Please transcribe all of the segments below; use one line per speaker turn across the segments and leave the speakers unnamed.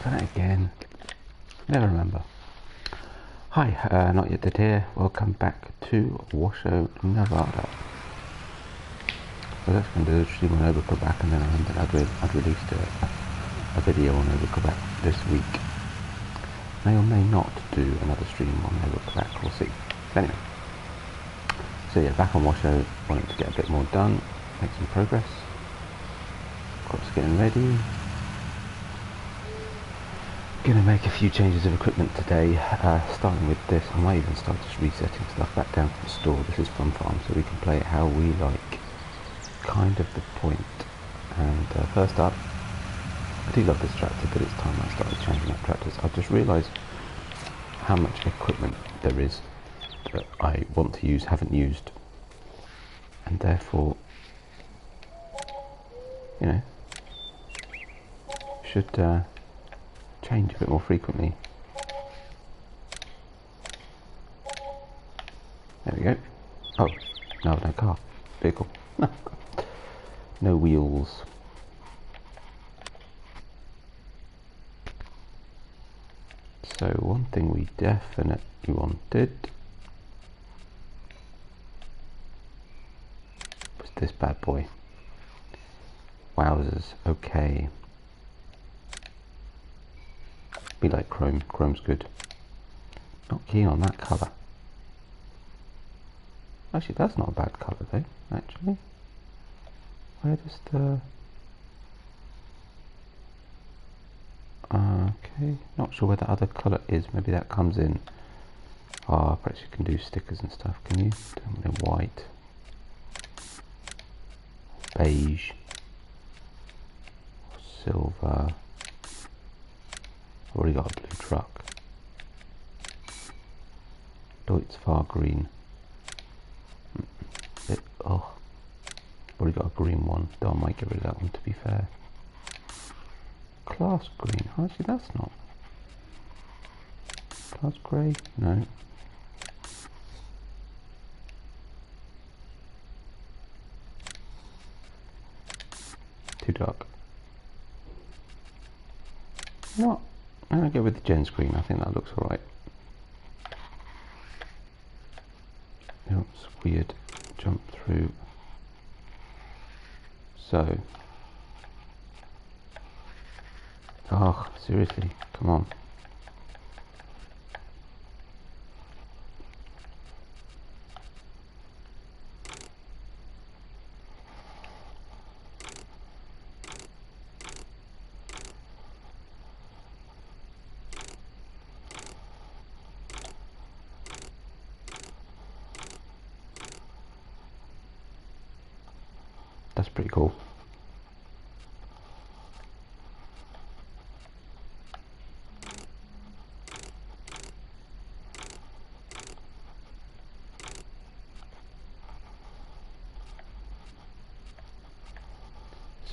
done it again. Never remember. Hi, Notyetdead here. Welcome back to Washoe, Nevada. I was actually going to do a stream on Overclockback, and then I remembered I'd released a video on Overclockback this week. May or may not do another stream on Overclockback, we'll see. But anyway, so yeah, back on Washoe, wanting to get a bit more done, make some progress. Crops getting ready. Gonna make a few changes of equipment today, starting with this. I might even start just resetting stuff back down to the store. This is Fun Farm, so we can play it how we like. Kind of the point. And first up, I do love this tractor, but it's time I started changing up tractors. I've just realised how much equipment there is that I want to use, haven't used, and therefore, you know, should change a bit more frequently. There we go. Oh, no car. Vehicle. No wheels. So one thing we definitely wanted was this bad boy. Wowzers. Okay. Be like chrome. Chrome's good. Not keen on that colour. Actually, that's not a bad colour though, actually. Where does the... okay, not sure where the other colour is. Maybe that comes in... ah, perhaps you can do stickers and stuff, can you? White. Beige. Silver. I've already got a blue truck. Deutz far green. Oh, I've already got a green one. Though I might get rid of that one, to be fair. Class green. Actually, that's not. Class grey? No. Too dark. No. I'm going to go with the Gen screen. I think that looks alright. Oops, weird. Jump through. So. Oh, seriously, come on. That's pretty cool.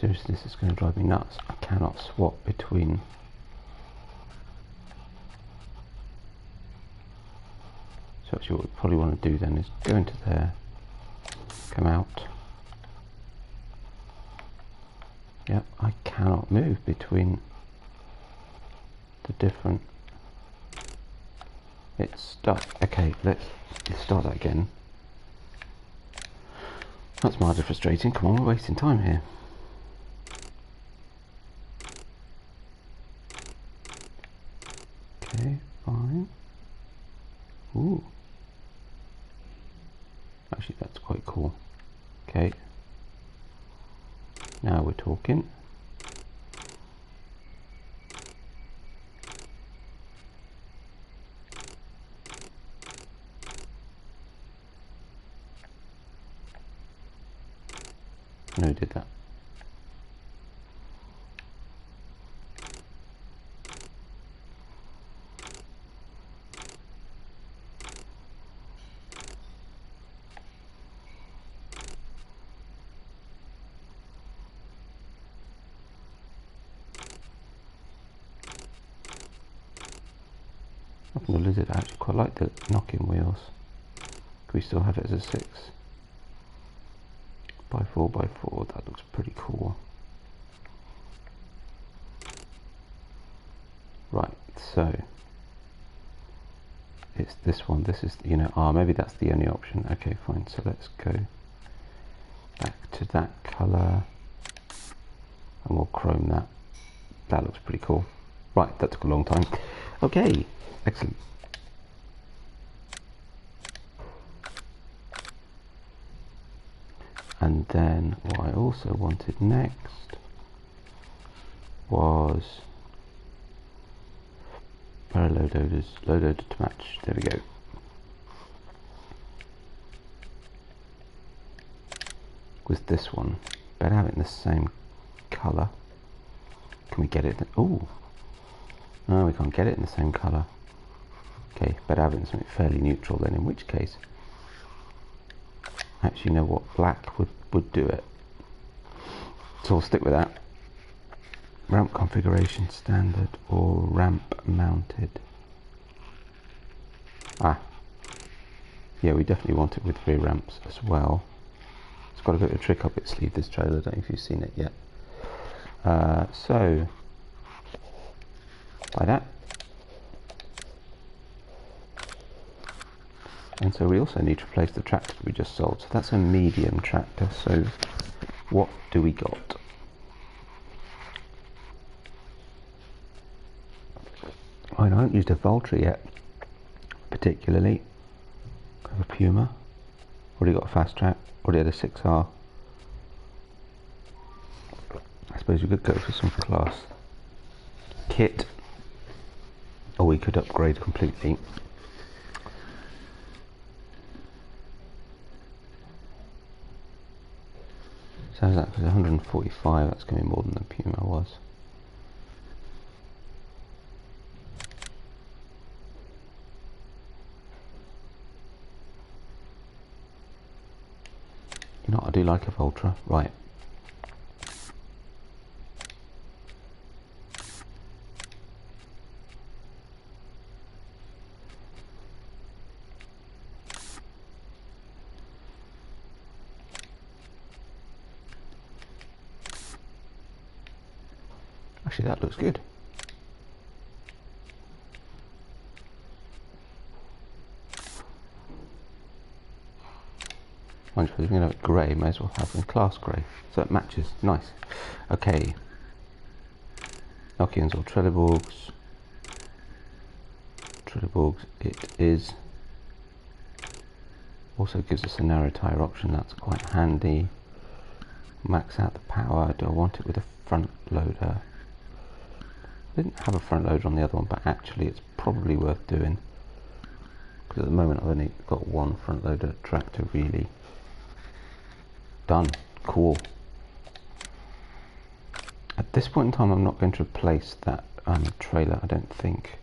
Seriously, this is going to drive me nuts. I cannot swap between... so actually what we probably want to do then is go into there, come out. Yep, I cannot move between the different... it's stuck. Okay, let's start that again. That's mildly frustrating. Come on, we're wasting time here. Okay, fine. Ooh. Actually, that's quite cool. Okay. Now we're talking. No, did that. I think the Lizard, I actually quite like the knocking wheels. Can we still have it as a 6? By 4x4, that looks pretty cool. so it's this one. This is, you know, maybe that's the only option. Okay, fine. So let's go back to that colour and we'll chrome that. That looks pretty cool. Right, that took a long time. Okay, excellent. And then what I also wanted next was load loader to match. There we go. With this one, better have it in the same colour. Can we get it? Oh, no, we can't get it in the same colour. Okay, better have it in something fairly neutral then, in which case, actually, you know what, black would do it. So we'll stick with that. Ramp configuration standard or ramp mounted. Yeah, we definitely want it with rear ramps as well. It's got a bit of a trick up its sleeve, this trailer. I don't know if you've seen it yet. So like that. And so we also need to replace the tractor we just sold. So that's a medium tractor. So what do we got? I haven't used a Voltra yet, particularly. I have a Puma. Already got a fast track. Already had a 6R. I suppose we could go for some class kit, or we could upgrade completely. So that was 145. That's going to be more than the Puma was. You know what, I do like a Voltra. Right. Actually, that looks good. I suppose we're going to have it grey, may as well have it in class grey, so it matches. Nice. Okay. Nokians or Trelleborgs. Trelleborgs it is. Also gives us a narrow tyre option, that's quite handy. Max out the power. Do I want it with a front loader? I didn't have a front loader on the other one, but actually it's probably worth doing, because at the moment I've only got one front loader tractor really. Done. Cool. At this point in time I'm not going to replace that trailer, I don't think.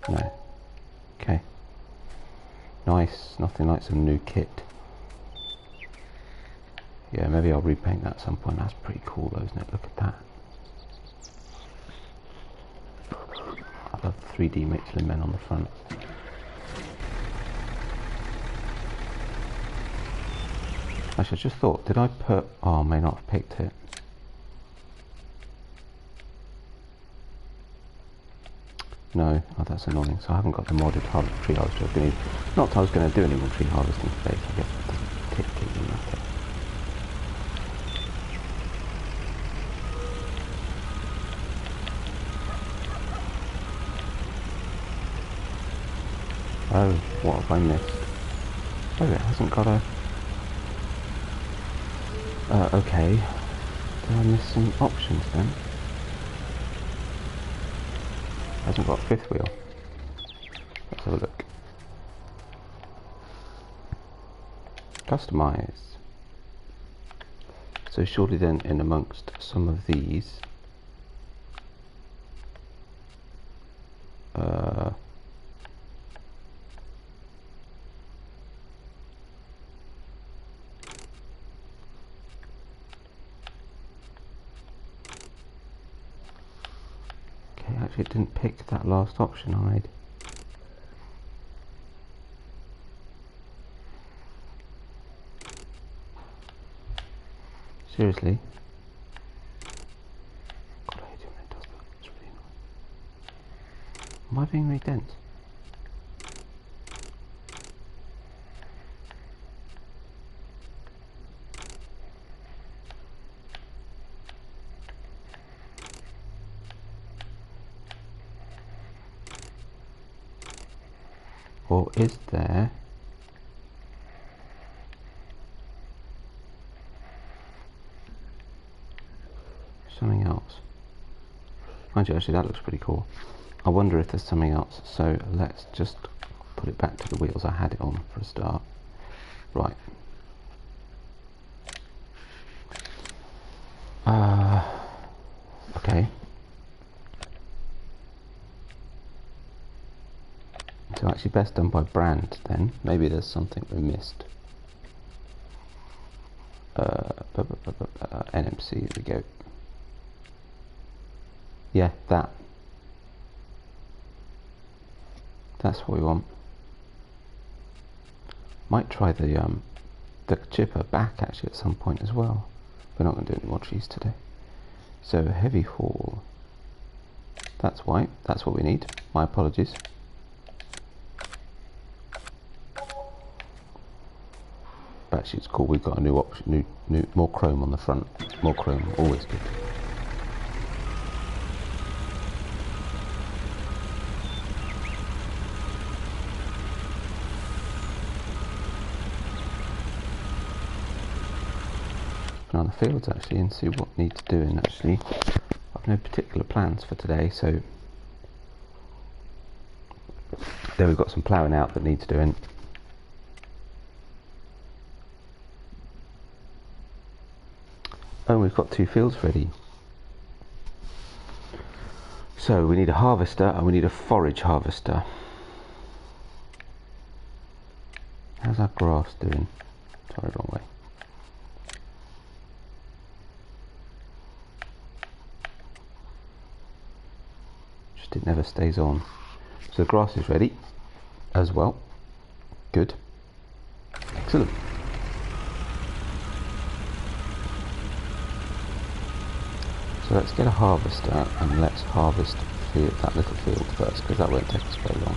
No. Okay. Nice. Nothing like some new kit. Yeah, maybe I'll repaint that at some point. That's pretty cool though, isn't it? Look at that. I love the 3D Michelin men on the front. Actually, I just thought, did I put... Oh, I may not have picked it. No, oh, that's annoying. So I haven't got the modded tree harvester. Not that I was going to do any more tree harvesting today, so I guess it doesn't particularly matter. Oh, what have I missed? Oh, it hasn't got a... okay. Did I miss some options then? Hasn't got a fifth wheel. Let's have a look. Customize. So surely then in amongst some of these... Actually, it didn't pick that last option I made. Seriously? God, I hate it when it does that. It's really I being really dense? Or is there something else? Mind you, actually that looks pretty cool. I wonder if there's something else. So let's just put it back to the wheels I had it on for a start. Right. Okay. So actually best done by brand then. Maybe there's something we missed. NMC, there we go. Yeah, that's what we want. Might try the chipper back actually at some point as well. We're not going to do any more trees today. So heavy haul. That's white. That's what we need. My apologies. But actually it's cool. We've got a new option. New more chrome on the front. More chrome, always good. On the fields actually and see what needs doing. Actually I've no particular plans for today, so there we've got some ploughing out that needs doing. Oh, we've got 2 fields ready, so we need a harvester and we need a forage harvester. How's our grass doing? Sorry, wrong way. It never stays on. So the grass is ready as well. Good. Excellent. So let's get a harvester and let's harvest that little field first, because that won't take us very long.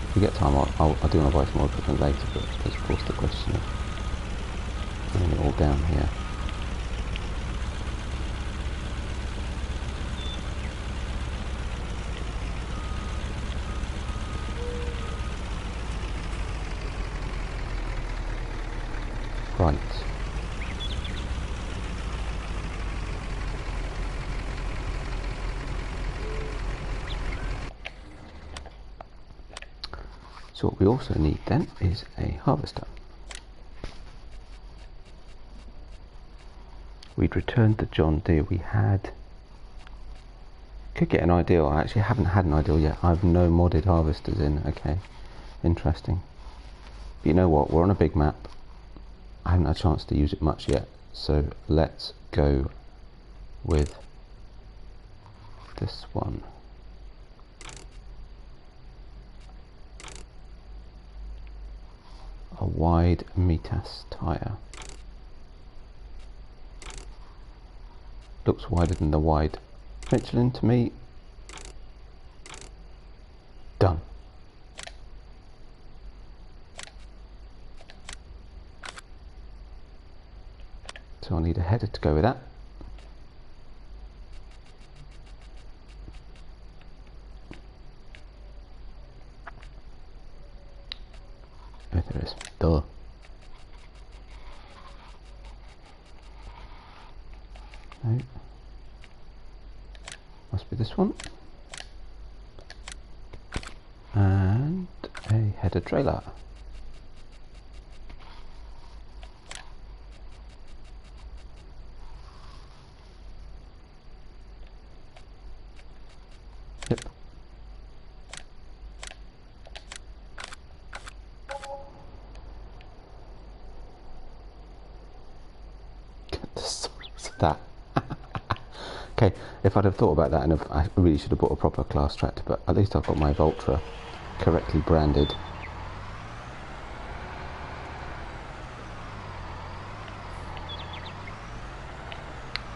If we get time, I'll do my buy some more equipment later, but there's of course the question of putting it all down here. Right. So what we also need then is a harvester. We'd returned the John Deere we had. Could get an ideal. I actually haven't had an ideal yet. I've no modded harvesters in. Okay, interesting. But you know what? We're on a big map. I haven't had a chance to use it much yet, so let's go with this one. A wide Mitas tyre. Looks wider than the wide Michelin to me. Done. So I'll need a header to go with that. Oh, there is. Duh. No. Must be this one. And a header trailer. Yep. Get the size of that. Okay, if I'd have thought about that, and I really should have bought a proper class tractor, but at least I've got my Voltra correctly branded.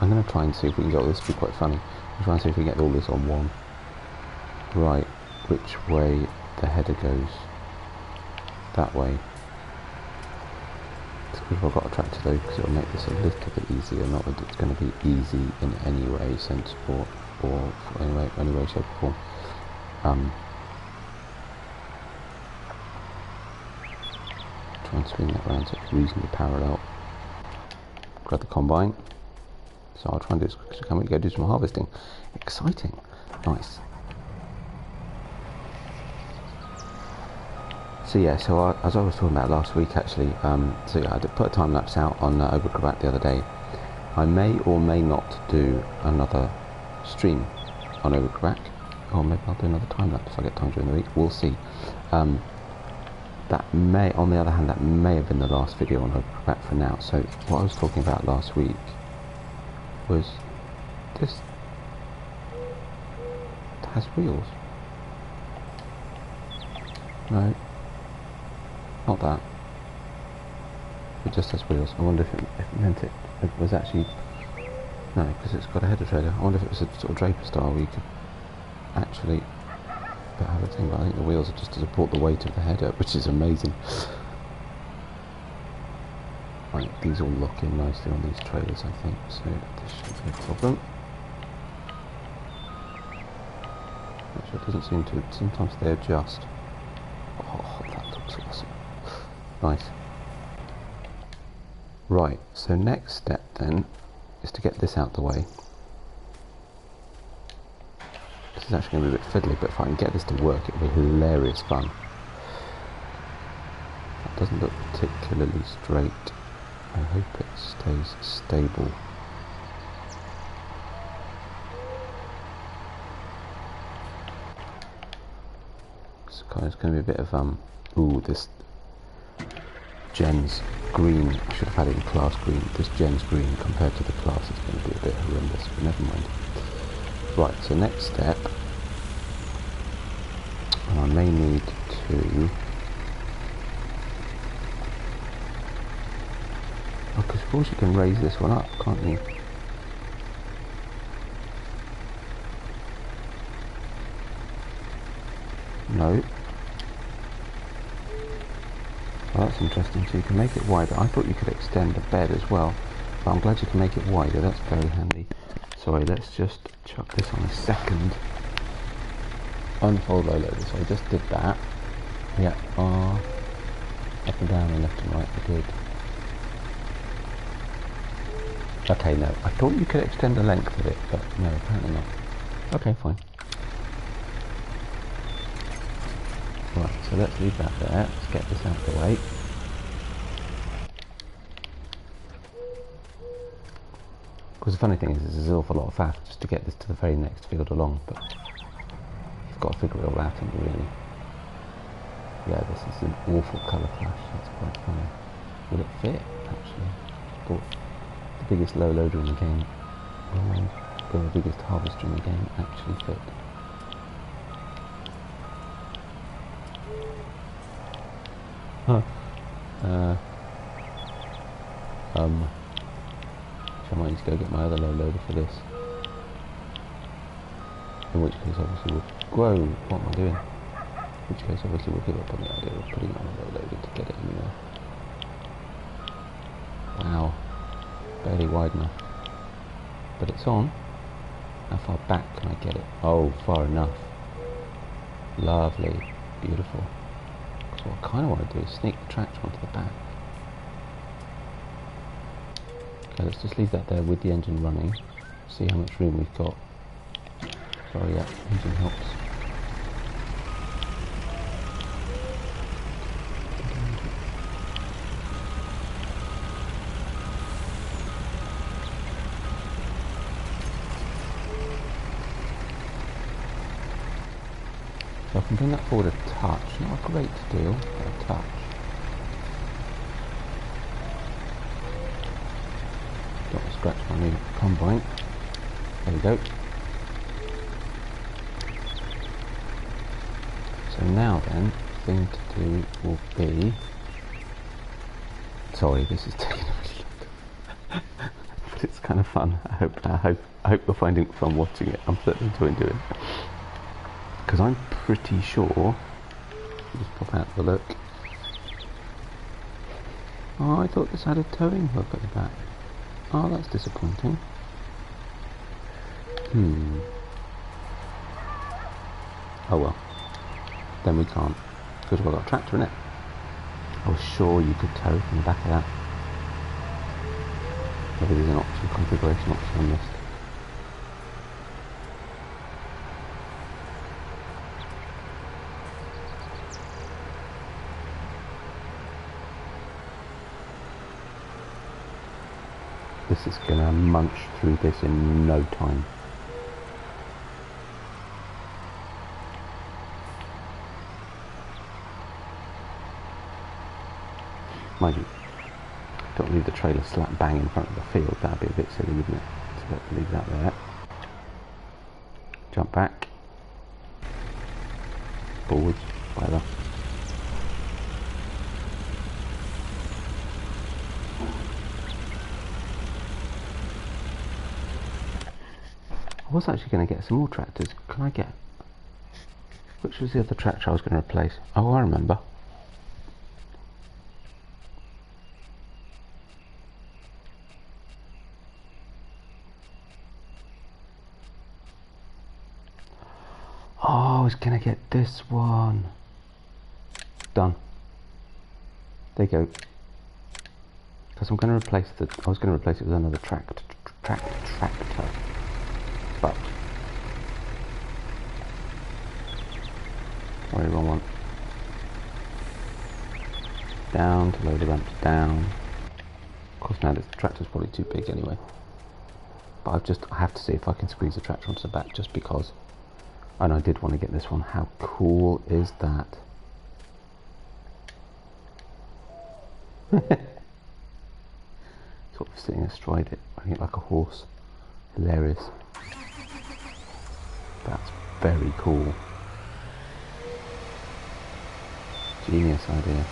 I'm going to try and see if we can get all this to be quite funny. I'll try and see if we can get all this on one. Right, which way the header goes? That way. I've got a tractor though, because it'll make this a little bit easier. Not that it's going to be easy in any way, sensible, or any way, shape or form. Try and swing that around so it's reasonably parallel. Grab the combine. So I'll try and do this quick as I can. We go do some harvesting. Exciting. Nice. So yeah, so as I was talking about last week actually, so yeah, I did put a time lapse out on Overcrabat the other day. I may or may not do another stream on Overcrabat, or maybe I'll do another time lapse if I get time during the week. We'll see. That may, on the other hand, that may have been the last video on Overcrabat for now. So what I was talking about last week was this. It has wheels. No. Not that. It just has wheels. I wonder if it meant it was actually... No, because it's got a header trailer. I wonder if it was a sort of draper style where you could actually have a thing, but I think the wheels are just to support the weight of the header, which is amazing. Right, these all lock in nicely on these trailers, I think, so this shouldn't be a problem. Actually, it doesn't seem to. Sometimes they adjust. Oh, that looks awesome. Nice. Right, so next step then is to get this out the way. This is actually going to be a bit fiddly, but if I can get this to work, it'll be hilarious fun. That doesn't look particularly straight. I hope it stays stable. It's going to be a bit of ooh, this Gen's green. I should have had it in class green. This Gen's green compared to the class is going to be a bit horrendous, but never mind. Right, so next step, and I may need to. Oh, because of course you can raise this one up, can't you? No. Well, that's interesting, so you can make it wider. I thought you could extend the bed as well, but I'm glad you can make it wider, that's very handy. Sorry, let's just chuck this on a second. Unfold low loader, so I just did that. Yeah, up and down and left and right, I did. Okay, no, I thought you could extend the length of it, but no, apparently not. Okay, fine. Right, so let's leave that there. Let's get this out of the way. Because the funny thing is, there's an awful lot of faff just to get this to the very next field along, but you've got to figure it all out, haven't you, really? Yeah, this is an awful colour clash. That's quite funny. Will it fit, actually? But the biggest low loader in the game, the biggest harvester in the game, actually fit. Huh. So I might need to go get my other low loader for this. In which case obviously we'll... Whoa, what am I doing? In which case obviously we'll give up on the idea of putting it on a low loader to get it anywhere. Wow. Barely wide enough. But it's on. How far back can I get it? Oh, far enough. Lovely. Beautiful. So what I kind of want to do is sneak the tractor onto the back. Okay, let's just leave that there with the engine running. See how much room we've got. Sorry, yeah, engine helps. So I can bring that forward a touch, not a great deal, but a touch. Don't want to scratch my new combine. There we go. So now then, the thing to do will be... Sorry, this is taking a really long time. But it's kind of fun. I hope I hope you're finding it fun watching it. I'm certainly enjoying doing it. Because I'm pretty sure... Just pop out the look. Oh, I thought this had a towing hook at the back. Oh, that's disappointing. Oh well. Then we can't. Because we've got a tractor in it. I was sure you could tow from the back of that. Maybe there's an option, configuration option on this. This is going to munch through this in no time. Mind you, don't leave the trailer slap bang in front of the field, that'd be a bit silly, wouldn't it? So let's leave that there. Jump back. Forwards, whatever. I was actually going to get some more tractors. Can I get... Which was the other tractor I was going to replace? Oh, I remember. Oh, I was going to get this one. Done. There you go. Because I'm going to replace the... I was going to replace it with another tractor. But... Sorry, wrong one. Down to load the ramps down. Of course now this tractor's probably too big anyway. But I have to see if I can squeeze the tractor onto the back just because. And I did want to get this one. How cool is that? Sort of sitting astride it, running it like a horse. Hilarious. That's very cool. Genius idea.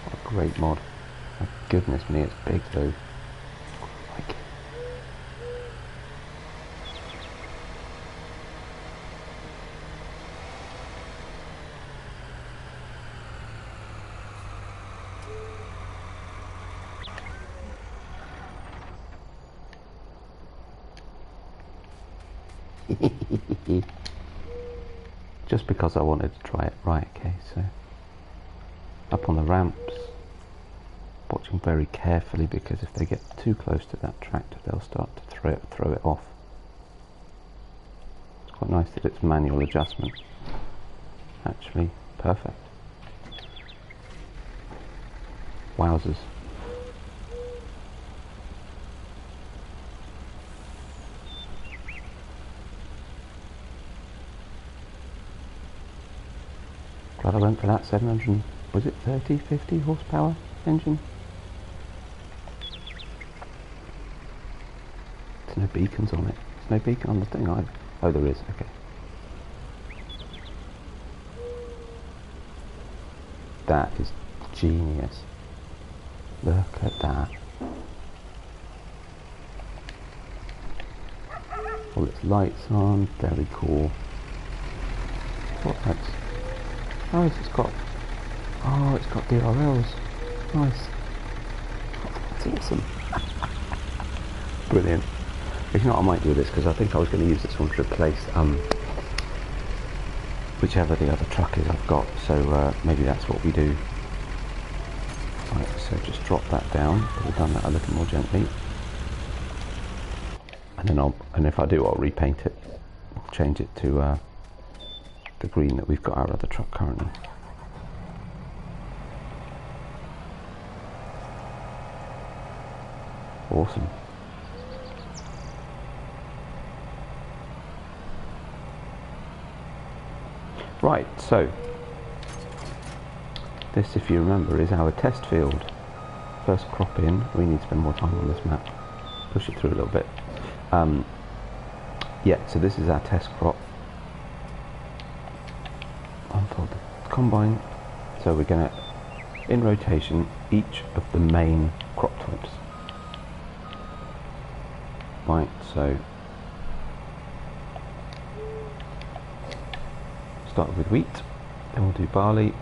What a great mod. Oh, goodness me, it's big though. Like. Just because I wanted to try it. Right, okay, so up on the ramps, watching very carefully because if they get too close to that tractor they'll start to throw it off. It's quite nice that it's manual adjustment. Actually, perfect. Wowzers. Glad I went for that 700, was it 50 horsepower engine? There's no beacons on it. There's no beacon on the thing either. Oh, there is, okay. That is genius. Look at that. All its lights on, very cool. What lights? Oh, it's got DRLs. Nice. That's awesome. Brilliant. You know what I might do with this, because I think I was going to use this one to replace whichever the other truck is I've got. So maybe that's what we do. Right, so just drop that down. We've done that a little more gently. And then if I do, I'll repaint it. I'll change it to the green that we've got our other truck currently. Awesome. Right, so this, if you remember, is our test field. First crop in. We need to spend more time on this map. Push it through a little bit. Yeah, so this is our test crop. Unfold the combine. So we're going to, in rotation, each of the main crop types. Right, so start with wheat, then we'll do barley.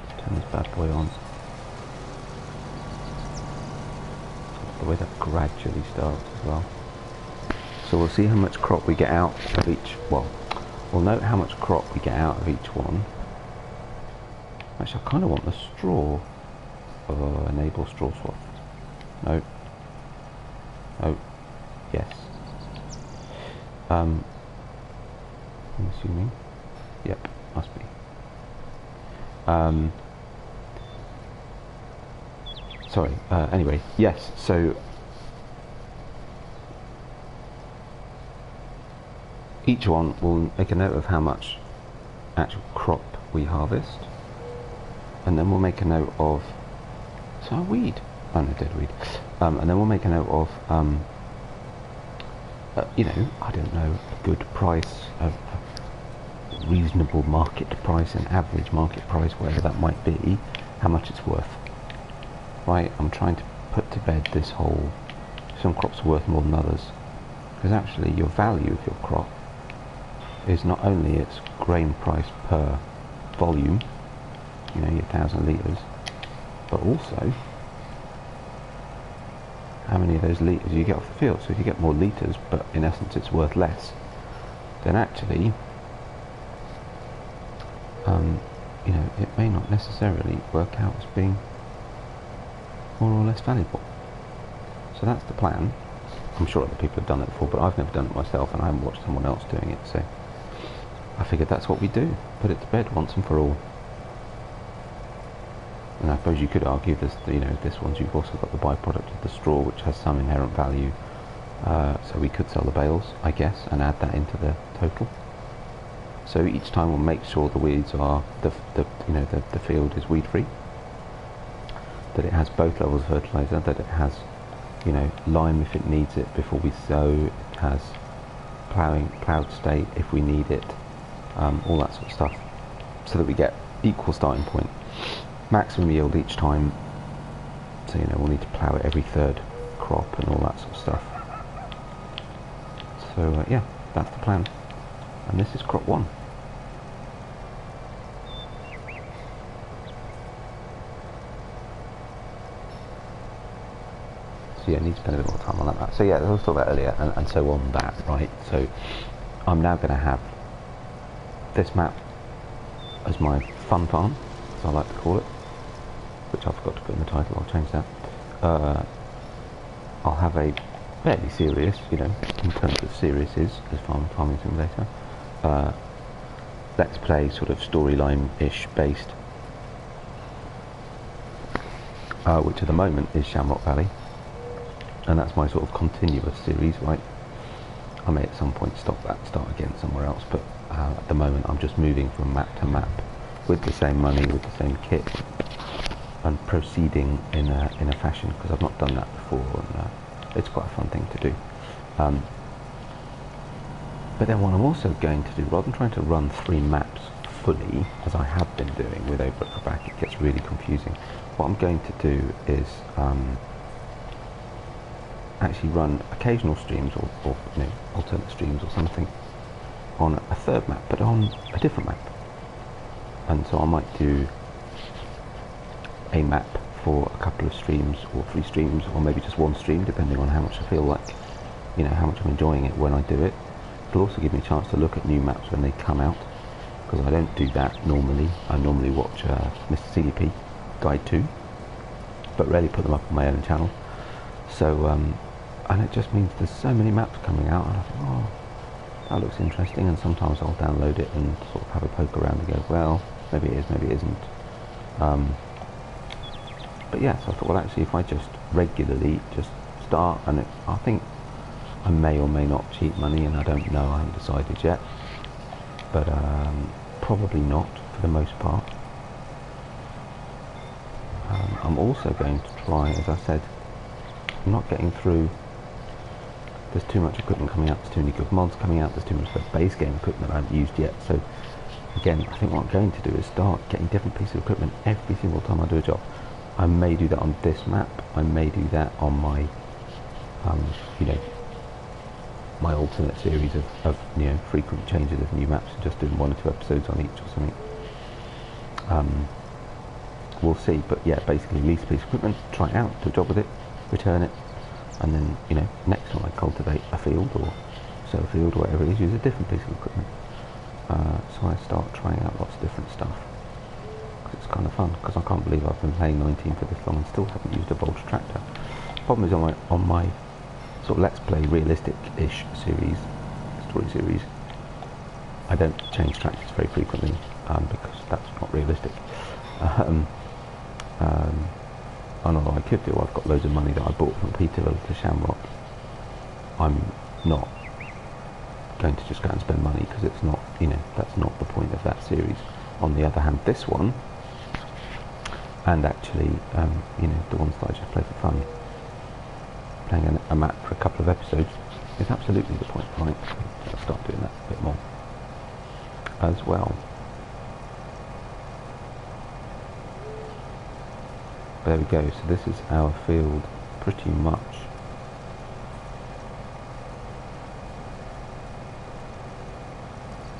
Let's turn this bad boy on. The way that gradually starts as well. So we'll see how much crop we get out of each, well, we'll note how much crop we get out of each one. Actually, I kind of want the straw. Enable straw swap. No. Oh, yes. I'm assuming. Yep, must be. Sorry, anyway, yes, so each one will make a note of how much actual crop we harvest, and then we'll make a note of, so a weed, oh no, dead weed, and then we'll make a note of, you know, I don't know, a good price, a reasonable market price, an average market price, whatever that might be, how much it's worth. Right, I'm trying to put to bed this whole, some crops are worth more than others, because actually your value of your crop is not only its grain price per volume, you know, your 1,000 litres, but also how many of those litres you get off the field. So if you get more litres, but in essence it's worth less, then actually, you know, it may not necessarily work out as being more or less valuable. So that's the plan. I'm sure other people have done it before, but I've never done it myself, and I haven't watched someone else doing it, so I figured that's what we do, put it to bed once and for all. And I suppose you could argue this, you know, this one's, you've also got the byproduct of the straw, which has some inherent value, so we could sell the bales, I guess, and add that into the total. So each time we'll make sure the weeds are, you know, the field is weed free, that it has both levels of fertilizer, that it has, you know, lime if it needs it before we sow, it has ploughed state if we need it, all that sort of stuff, so that we get equal starting point, maximum yield each time. So, you know, we'll need to plough it every third crop and all that sort of stuff. So yeah, that's the plan, and this is crop 1. So yeah, I need to spend a bit more time on that map. So yeah, as I was talking about earlier, and so on that, right? So I'm now going to have this map as my fun farm, as I like to call it, which I forgot to put in the title. I'll change that. I'll have a fairly serious, you know, in terms of serious is as farming simulator, let's play sort of storyline-ish based, which at the moment is Shamrock Valley. And that's my sort of continuous series, right? I may at some point stop that, start again somewhere else, but at the moment I'm just moving from map to map with the same money, with the same kit, and proceeding in a fashion, because I've not done that before, and it's quite a fun thing to do. But then what I'm also going to do, rather than trying to run 3 maps fully, as I have been doing with over at the back, it gets really confusing. What I'm going to do is actually run occasional streams or you know, alternate streams or something on a 3rd map, but on a different map. And so I might do a map for a couple of streams, or 3 streams, or maybe just 1 stream, depending on how much I feel like, you know, how much I'm enjoying it when I do it. It'll also give me a chance to look at new maps when they come out, because I don't do that normally. I normally watch Mr. CDP Guide 2, but rarely put them up on my own channel. So and it just means there's so many maps coming out, and I think, oh, that looks interesting, and sometimes I'll download it and sort of have a poke around and go, well, maybe it is, maybe it isn't. But yeah, so I thought, well, actually, if I just regularly just start, and I think I may or may not cheat money, and I don't know, I haven't decided yet, but probably not for the most part. I'm also going to try, as I said, I'm not getting through. There's too much equipment coming out, there's too many good mods coming out, there's too much of the base game equipment I haven't used yet. So again, I think what I'm going to do is start getting different pieces of equipment every single time I do a job. I may do that on this map, I may do that on my you know, my alternate series of you know, frequent changes of new maps, and just doing 1 or 2 episodes on each or something. We'll see, but yeah, basically lease a piece of equipment, try it out, do a job with it, return it, and then, you know, next time I cultivate a field or sow a field or whatever it is, use a different piece of equipment. So I start trying out lots of different stuff. It's kind of fun, because I can't believe I've been playing 19 for this long and still haven't used a Bolter tractor. Problem is on my sort of Let's Play realistic-ish series, story series, I don't change tractors very frequently, because that's not realistic. Although I could do, I've got loads of money that I bought from Peterville to Shamrock. I'm not going to just go and spend money, because it's not, you know, that's not the point of that series. On the other hand, this one, and actually, you know, the ones that I just play for fun, playing a map for a couple of episodes, is absolutely the point, right? I'll start doing that a bit more as well. There we go, so this is our field pretty much.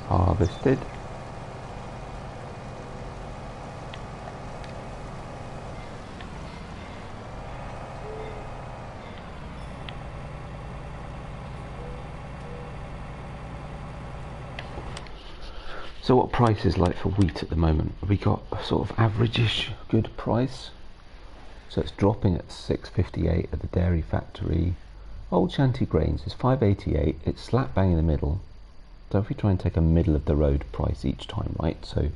Harvested. So what price is like for wheat at the moment? Have we got a sort of average-ish good price? So it's dropping at 6.58 at the dairy factory. Old Shanty Grains is 5.88. It's slap bang in the middle. So if we try and take a middle of the road price each time, right? So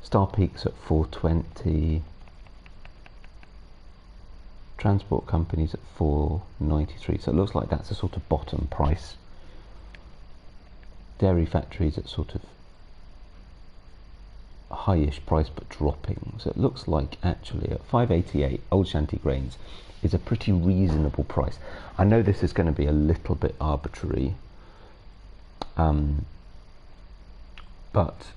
Star Peak's at 4.20. Transport Company's at 4.93. So it looks like that's a sort of bottom price. Dairy factories at sort of highish price but dropping, so it looks like actually at 5.88 Old Shanty Grains is a pretty reasonable price. I know this is going to be a little bit arbitrary, but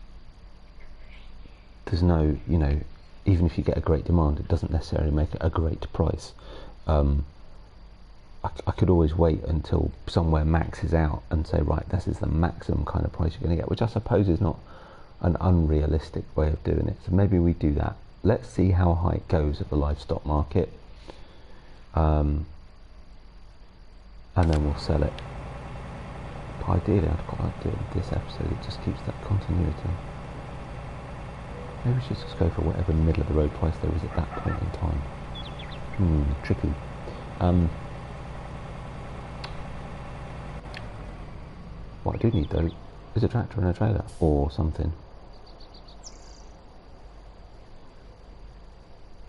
there's no, you know, even if you get a great demand, it doesn't necessarily make it a great price. I could always wait until somewhere maxes out and say, right, this is the maximum kind of price you're going to get, which I suppose is not an unrealistic way of doing it. So maybe we do that. Let's see how high it goes at the livestock market, and then we'll sell it. But ideally, I'd quite like to do this episode. It just keeps that continuity. Maybe we should just go for whatever middle of the road price there is at that point in time. Tricky. What I do need though is a tractor and a trailer or something.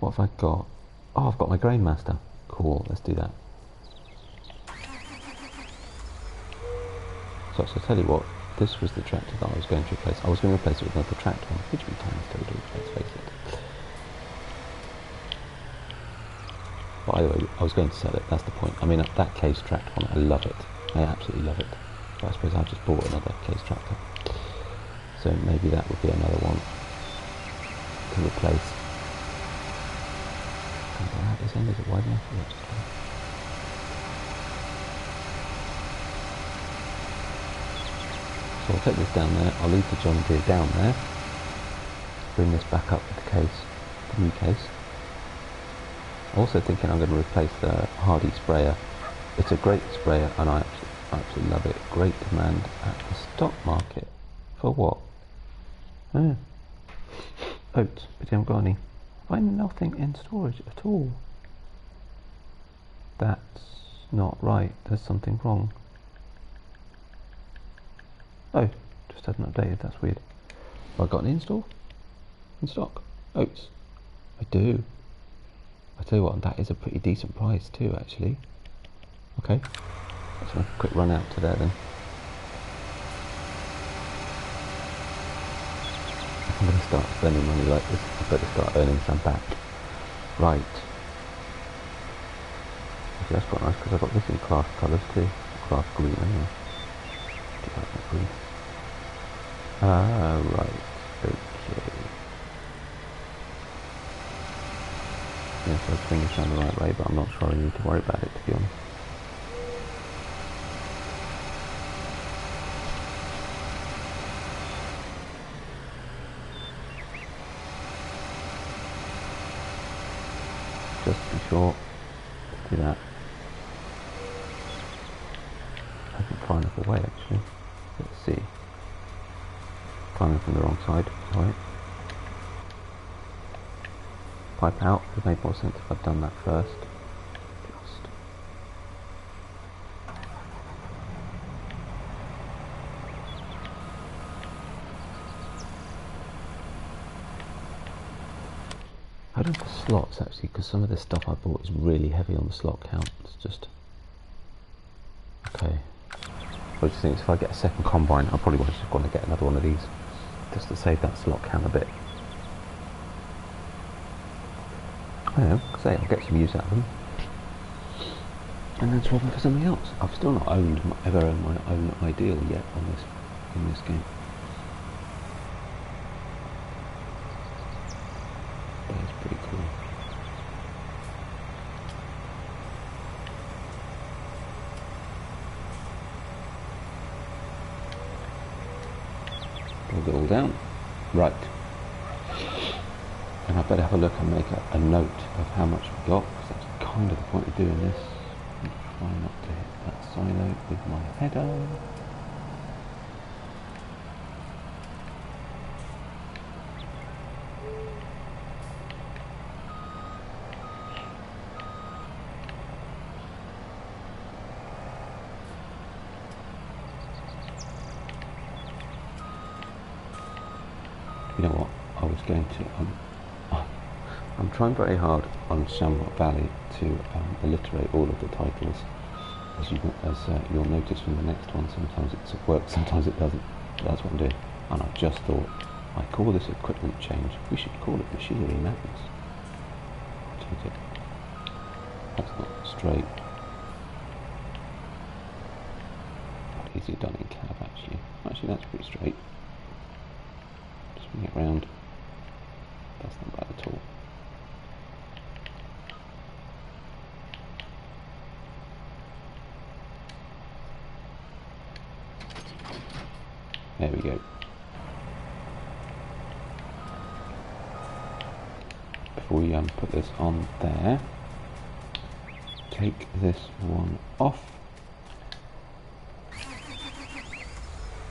What have I got? Oh, I've got my Grain Master. Cool, let's do that. So I'll tell you what, this was the tractor that I was going to replace. I was going to replace it with another tractor on Husbandry times total, let's face it. But either way, I was going to sell it, that's the point. I mean, that case tractor one, I love it. I absolutely love it. But I suppose I just bought another case tractor. So maybe that would be another one to replace. This end, is it wide enough? Yeah, just fine. So I'll take this down there, I'll leave the John Deere down there, bring this back up with the case, the new case. I'm also thinking I'm going to replace the Hardi sprayer. It's a great sprayer and I absolutely love it. Great demand at the stock market. For what? Oats, but you haven't got any. Find nothing in storage at all. That's not right, there's something wrong. Oh, just hadn't updated, that's weird. Have I got any in store? In stock? Oats? I do. I tell you what, that is a pretty decent price too, actually. Okay, let's make a quick run out to there then. If I'm going to start spending money like this, I better start earning some back. Right. Actually, that's quite nice because I've got this in class colours too. Class green anyway. Do you like that green? Right. Okay. Yes, I was thinking it's down the right way, but I'm not sure I need to worry about it, to be honest. just to be sure. Let's do that. I haven't far enough away actually. Let's see. Climbing from the wrong side. Right. Pipe out. It would make more sense if I'd done that first. Just. I don't have slots actually, because some of this stuff I bought is really heavy on the slot count. It's just okay. I just think if I get a second combine, I probably just want to get another one of these, just to save that slot count a bit. I don't know, say I'll get some use out of them, and then swap them for something else. I've still not ever owned my own ideal yet on this in this game. But it's pretty cool. Build it all down. Right. And I better have a look and make a note of how much we got, because that's kind of the point of doing this. I'm trying not to hit that silo with my header. You know what? I was going to. I'm trying very hard on Shamrock Valley to alliterate all of the titles. As you'll notice from the next one, sometimes it works, sometimes it doesn't. But that's what I'm doing. And I just thought, I call this equipment change. We should call it machinery madness. Take it. That's not straight. Not easier done in cab actually. Actually, that's pretty straight. Swing it round. That's not bad at all. There we go. Before we put this on there, take this one off.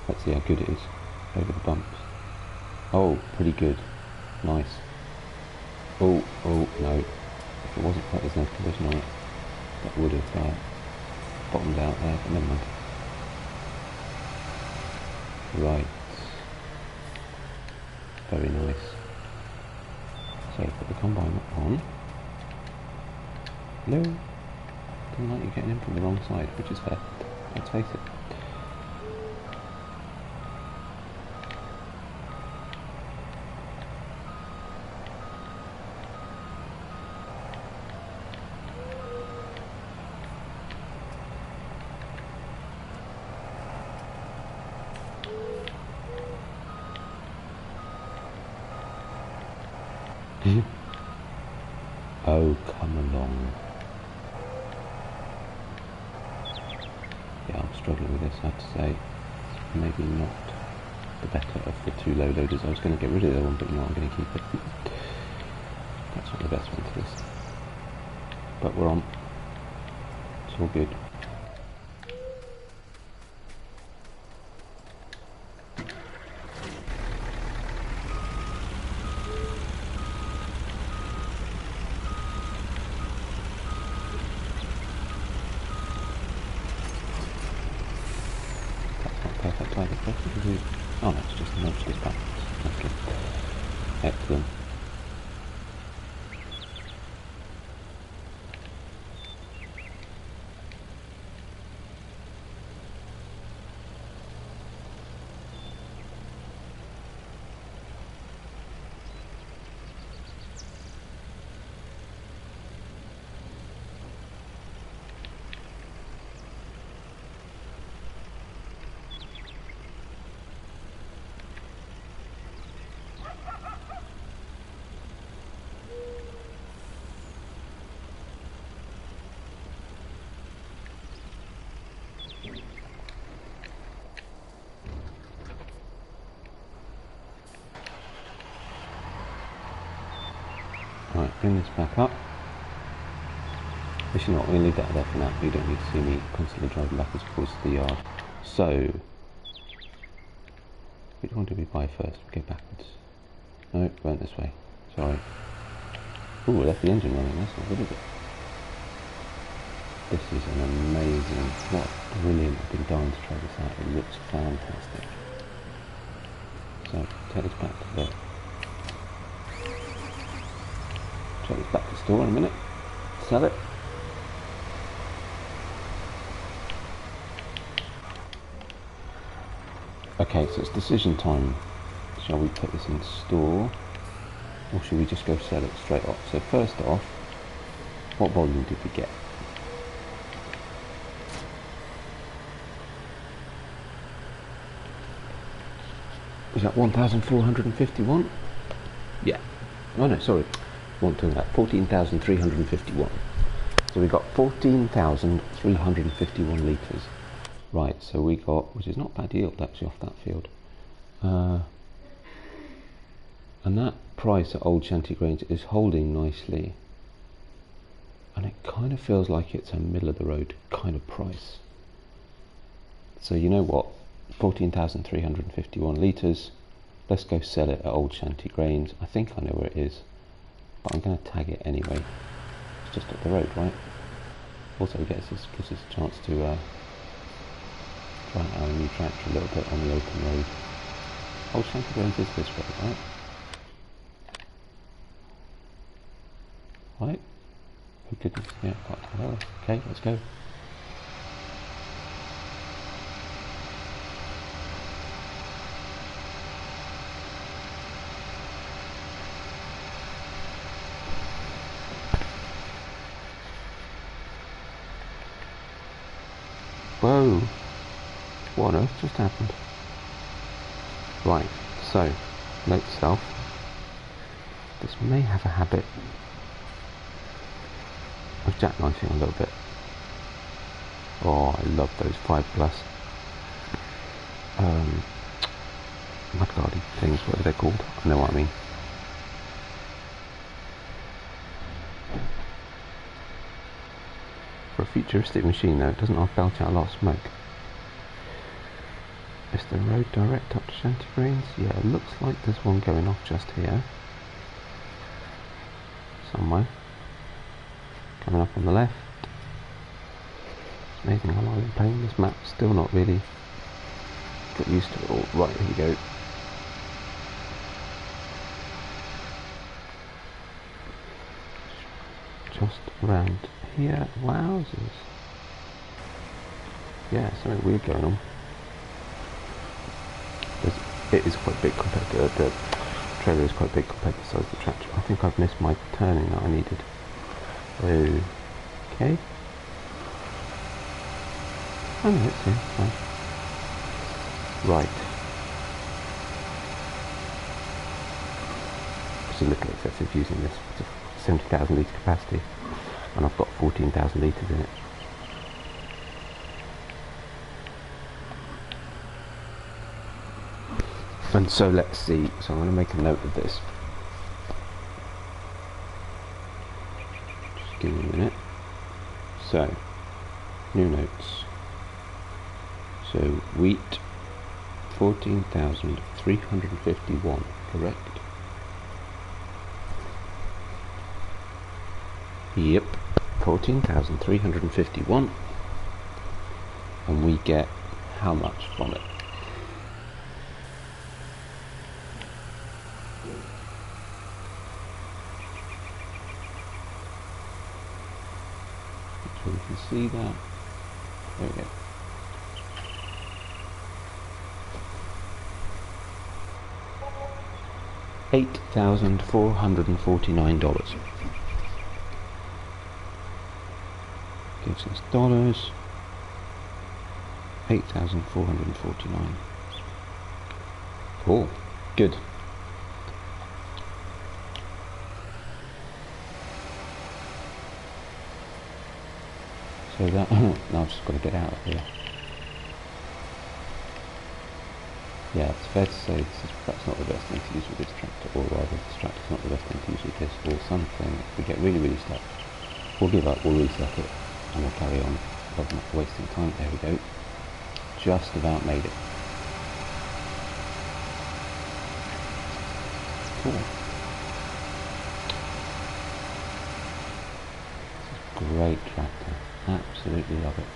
Let's see how good it is over the bumps. Oh, pretty good. Nice. Oh no. If it wasn't quite as no collision on it, that would have bottomed out there, but never mind. Right. Very nice. So put the combine on. Hello. Don't like you getting in from the wrong side, which is fair. Let's face it. Oh, come along. Yeah, I'm struggling with this, I have to say. Maybe not the better of the two low loaders. I was going to get rid of the other one, but you know what, I'm going to keep it. That's not the best one for this. But we're on. It's all good. Oh no, it's just nudged it back. Okay. Excellent. Right, bring this back up. But you know what, we'll leave that there for now. You don't need to see me constantly driving backwards towards the yard. So, which one do we buy first? We go backwards. No, we went this way. Sorry. Ooh, we left the engine running. That's not good, is it? This is an amazing, what brilliant. I've been dying to try this out. It looks fantastic. So, take this back to the... Take this back to the store in a minute. Sell it. Okay, so it's decision time. Shall we put this in store, or should we just go sell it straight off? So first off, what volume did we get? Is that 1,451? Yeah. Oh no, sorry. I want to talk about 14,351. So we got 14,351 litres. Right, so we got, which is not bad yield actually off that field. And that price at Old Shanty Grange is holding nicely. And it kind of feels like it's a middle of the road kind of price. So you know what, 14,351 litres. Let's go sell it at Old Shanty Grange. I think I know where it is, but I'm going to tag it anyway. It's just up the road, right? Also gives us a chance to try out our new tractor a little bit on the open road. Old Shanty Grange is this road, right? Right? Oh goodness, yeah, quite well. Okay, let's go. Whoa! What on earth just happened? Right, so, note to self, this may have a habit of jackknifing a little bit. Oh, I love those 5+ mudguardy things, whatever they're called. I know what I mean. For a futuristic machine though, it doesn't belch out a lot of smoke. Is the road direct up to Shanty Grange? Yeah, it looks like there's one going off just here. Somewhere. Coming up on the left. It's amazing how long I've been playing this map. Still not really got used to it all. Right, here we go. Just around here. Wowzers. Yeah, something weird going on. It is quite big compared to the trailer is quite big compared to the size of the tractor. I think I've missed my turning that I needed. Okay. Oh no, it's here. Fine. Right. It's a little excessive using this. It's a 70,000 litre capacity, and I've got 14,000 litres in it. And so let's see. So I'm going to make a note of this. Just give me a minute. So, new notes. So wheat, 14,351, correct? Yep, 14,351. And we get how much from it? So you can see that. There we go. $8,449 gives us dollars. 8,449. Cool, good. So that now I've just got to get out of here. Yeah, it's fair to say this is perhaps not the best thing to use with this tractor, or rather this tractor's not the best thing to use with this, or something. We get really, really stuck. we'll give up, we'll reset it, and we'll carry on rather than wasting time. There we go. Just about made it. Cool. This is a great tractor. Absolutely love it.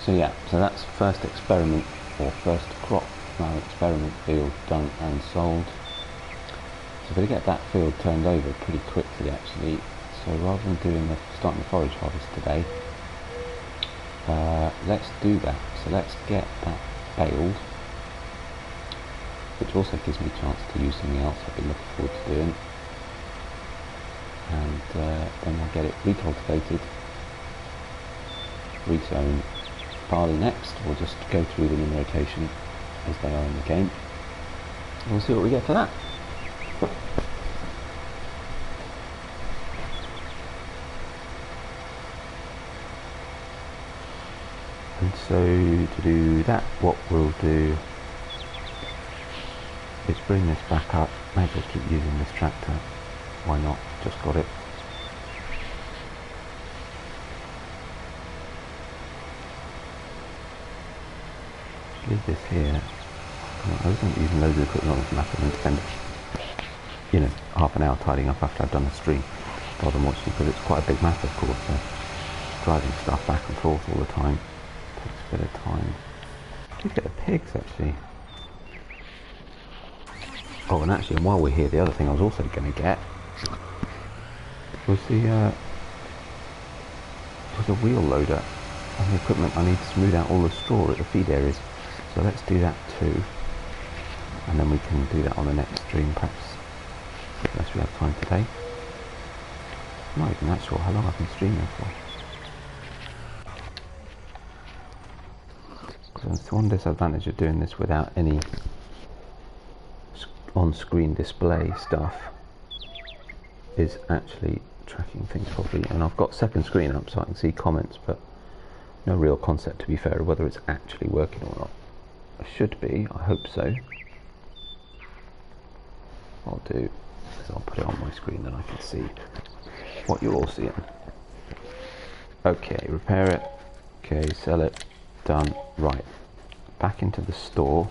So yeah, so that's first experiment, or first crop flower experiment field done and sold. So we're going to get that field turned over pretty quickly actually. So rather than doing starting the forage harvest today, let's do that. So let's get that baled, which also gives me a chance to use something else I've been looking forward to doing. And then we'll get it recultivated, resown barley next. We'll just go through them in rotation as they are in the game. And we'll see what we get for that. And so to do that, what we'll do is bring this back up. Maybe we'll keep using this tractor. Why not? Just got it. Leave this here. I wasn't using loads of equipment on this map and spend, you know, half an hour tidying up after I've done the stream, rather than watching, because it's quite a big map, of course. So driving stuff back and forth all the time takes a bit of time. Look at the pigs, actually. Oh, and actually, and while we're here, the other thing I was also going to get was the wheel loader and the equipment I need to smooth out all the straw at the feed areas. So let's do that too, and then we can do that on the next stream, perhaps, unless we have time today. I'm not even that sure how long I've been streaming for. Because that's one disadvantage of doing this without any on-screen display stuff, is actually tracking things properly. And I've got second screen up so I can see comments, but no real concept, to be fair, of whether it's actually working or not. It should be, I hope so. What I'll do is I'll put it on my screen, then I can see what you're all seeing. Okay, repair it. Okay, sell it. Done. Right, back into the store.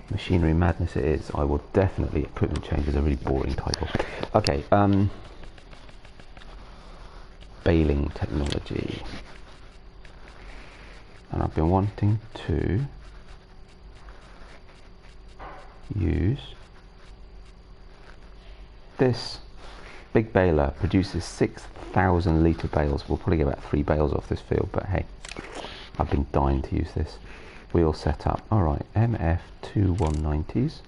Machinery madness it is. I will definitely, equipment change is a really boring title. Okay, baling technology. And I've been wanting to use this big baler. Produces 6,000 litre bales. We'll probably get about 3 bales off this field, but hey, I've been dying to use this. Wheel setup. Alright, MF2 190s.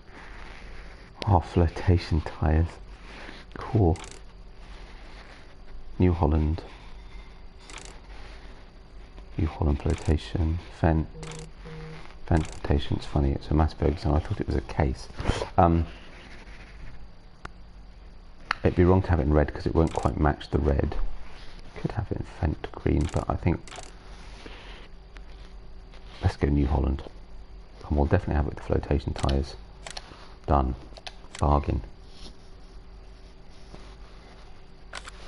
Oh, flotation tyres. Cool. New Holland. New Holland flotation. Fent flotation. It's funny, it's a Mass Ferguson. I thought it was a case. It'd be wrong to have it in red because it won't quite match the red. Could have it in Fent green, but I think let's go New Holland. And we'll definitely have it with the flotation tyres. Done. Bargain.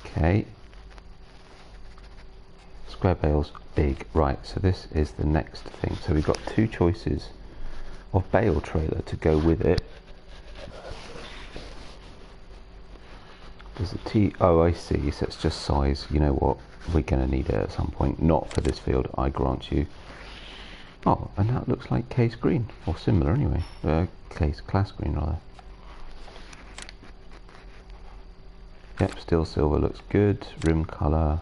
Okay. Square bales, big. Right, so this is the next thing. So we've got 2 choices of bale trailer to go with it. There's a oh, I see, so it's just size. You know what, we're going to need it at some point. Not for this field, I grant you. Oh, and that looks like case green, or similar anyway. Class green rather. Yep, still silver looks good. Rim colour,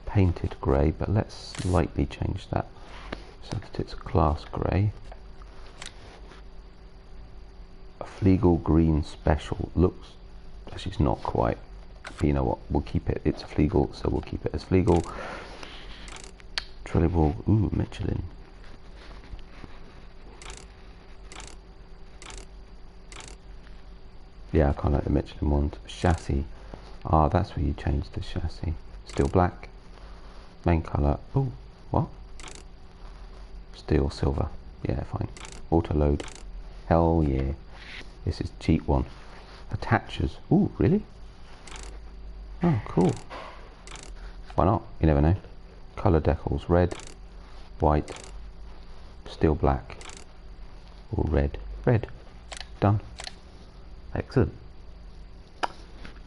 painted grey, but let's slightly change that so that it's class grey. A Fliegl green special looks, actually it's not quite, but you know what, we'll keep it. It's a Fliegl, so we'll keep it as Fliegl. Trelleborg, ooh, Michelin. Yeah, I kind of like the Michelin ones. Chassis. Ah, that's where you change the chassis. Still black. Main colour. Oh, what? Steel silver. Yeah, fine. Auto load. Hell yeah. This is cheap one. attachers. Ooh, really? Oh, cool. Why not? You never know. Colour decals, red, white, steel black, or red. Red. Done. Excellent.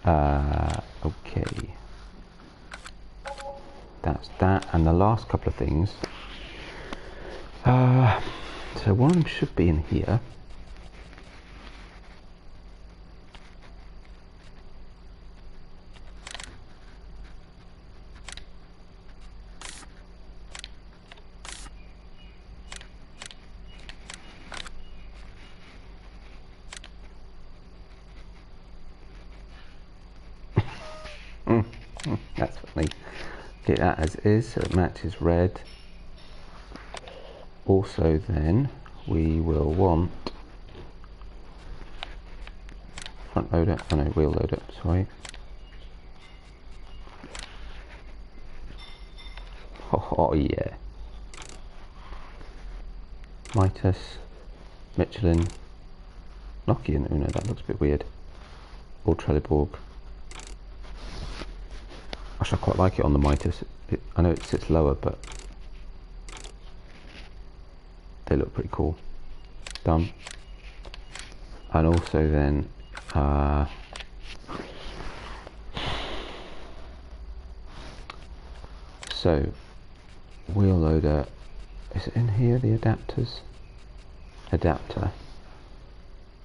Okay. That's that. And the last couple of things. So one of them should be in here. That's funny. Get that as is, so it matches red. Also then, we will want front loader, oh no, wheel loader, sorry. Oh yeah. Mitas, Michelin, Nokian, oh no, that looks a bit weird. Or Trelleborg. Actually, I quite like it on the Mitas. I know it sits lower, but they look pretty cool. Done. And also then, so wheel loader. Is it in here? The adapters. Adapter.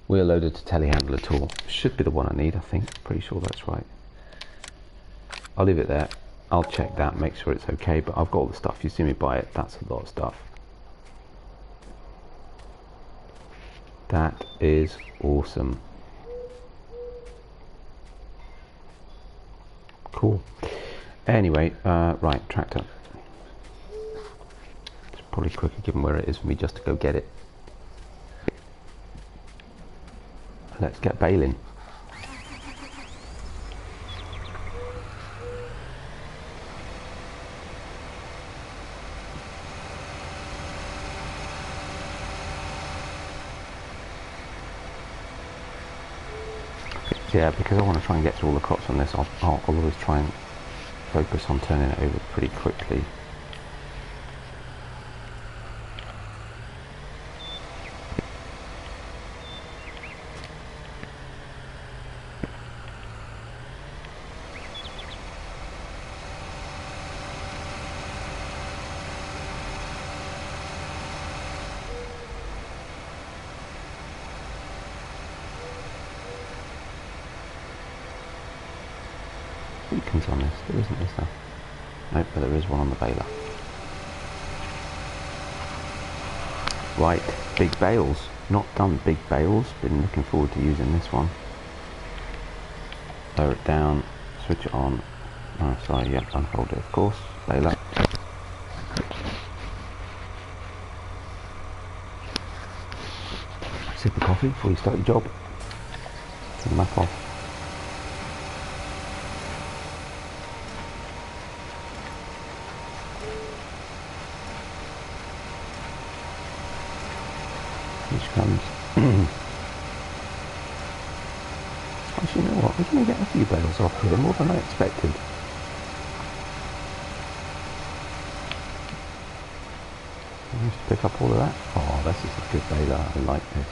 Wheel loader to telehandler tool. Should be the one I need. I think. Pretty sure that's right. I'll leave it there. I'll check that, make sure it's okay, but I've got all the stuff. You see me buy it, that's a lot of stuff. That is awesome. Cool. Anyway, right, tractor. It's probably quicker given where it is for me just to go get it. Let's get baling. Yeah, because I want to try and get through all the crops on this, I'll always try and focus on turning it over pretty quickly. Beacons on this, there isn't, is there? Nope, but there is one on the baler. Right, big bales. Not done big bales, been looking forward to using this one. Lower it down, switch it on. Oh, sorry, yeah, unfold it, of course. Baler. Sip of coffee before you start your job. Turn the map off. Comes. Actually, you know what? We're going to get a few bales off here, more than I expected. Managed to pick up all of that. Oh, this is a good baler. I like this.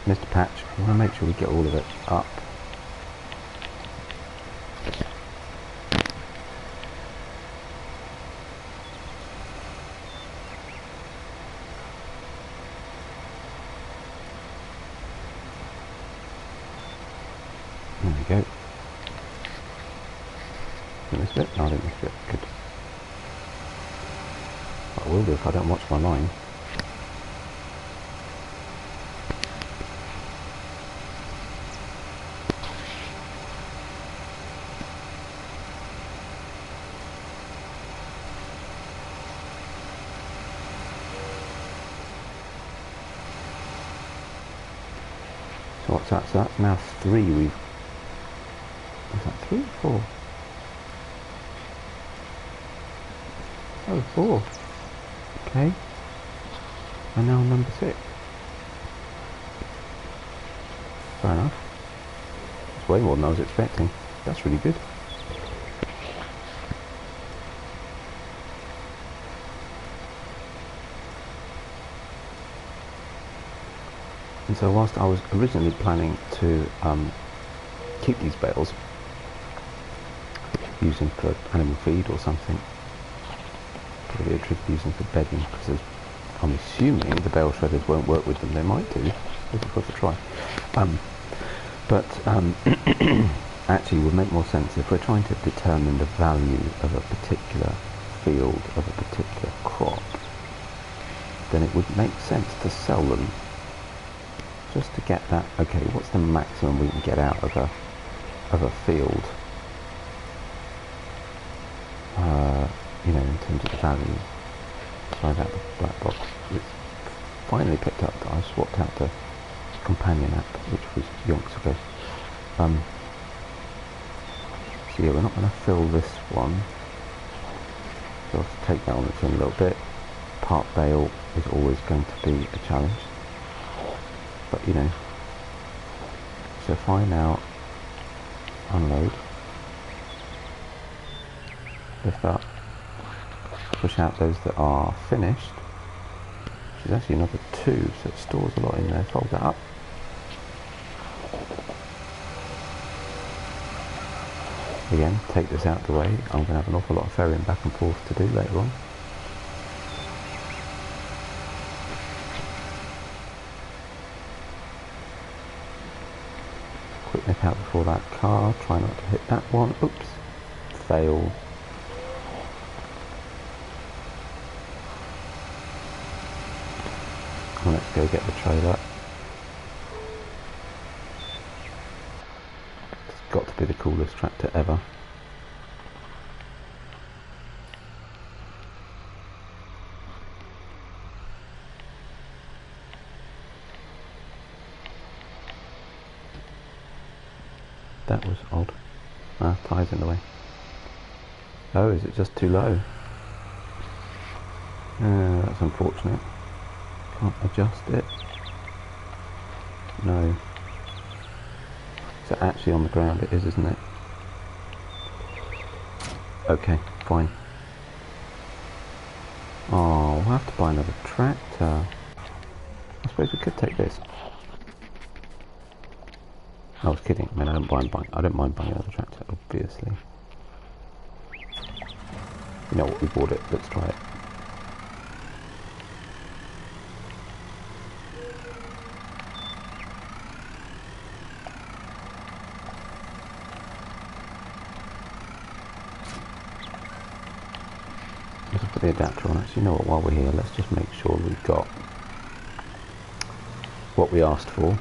Mr. Patch, I want to make sure we get all of it up. There we go. This bit? No, I didn't miss it. Good. I will do if I don't watch my line. So what's that? So that's now 3 we've... Is that 3 or 4? Oh, 4. Okay. And now number 6. Fair enough. That's way more than I was expecting. That's really good. And so whilst I was originally planning to keep these bales, using for animal feed or something, probably a trick using for bedding, because I'm assuming the bale shredders won't work with them. They might do. It's worth a try. Actually, it would make more sense if we're trying to determine the value of a particular field, of a particular crop, then it would make sense to sell them, just to get that. Okay, what's the maximum we can get out of a field? You know, in terms of the value. Sorry about the black box. It's finally picked up that I swapped out the companion app, which was yonks ago. So yeah, we're not going to fill this one. So I'll have to take that on its own a little bit. Part bale is always going to be a challenge. But you know, so if I now unload, lift up, push out those that are finished, which is actually another 2, so it stores a lot in there. Fold that up. Again, take this out of the way. I'm going to have an awful lot of ferrying back and forth to do later on. Quick nip out before that car. Try not to hit that one. Oops. Fail. Well, let's go get the trailer. It's got to be the coolest tractor ever. That was odd. Ah, tyres in the way. Oh, is it just too low? That's unfortunate. Can't adjust it. No. So actually on the ground it is, isn't it? Okay, fine. Oh, we'll have to buy another tractor. I suppose we could take this. I was kidding. I mean, I don't mind buying another tractor, obviously. You know what, we bought it. Let's try it. Let's put the adapter on. Actually, you know what, while we're here, let's just make sure we've got what we asked for.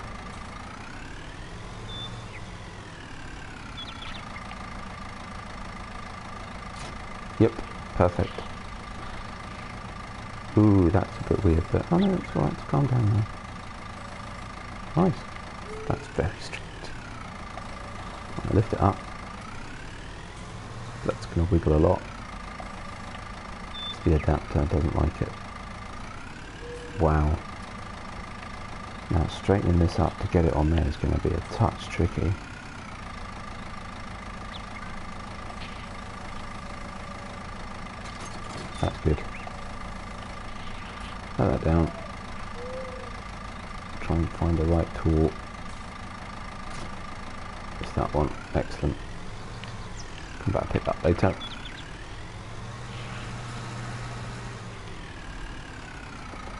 Yep, perfect. Ooh, that's a bit weird, but oh no, it's alright, it's calm down now. Nice. That's very strict. I'll lift it up. That's going to wiggle a lot. The adapter doesn't like it. Wow. Now straightening this up to get it on there is going to be a touch tricky. That's good. Let that down. Try and find the right tool. It's that one. Excellent. Come back and pick that later.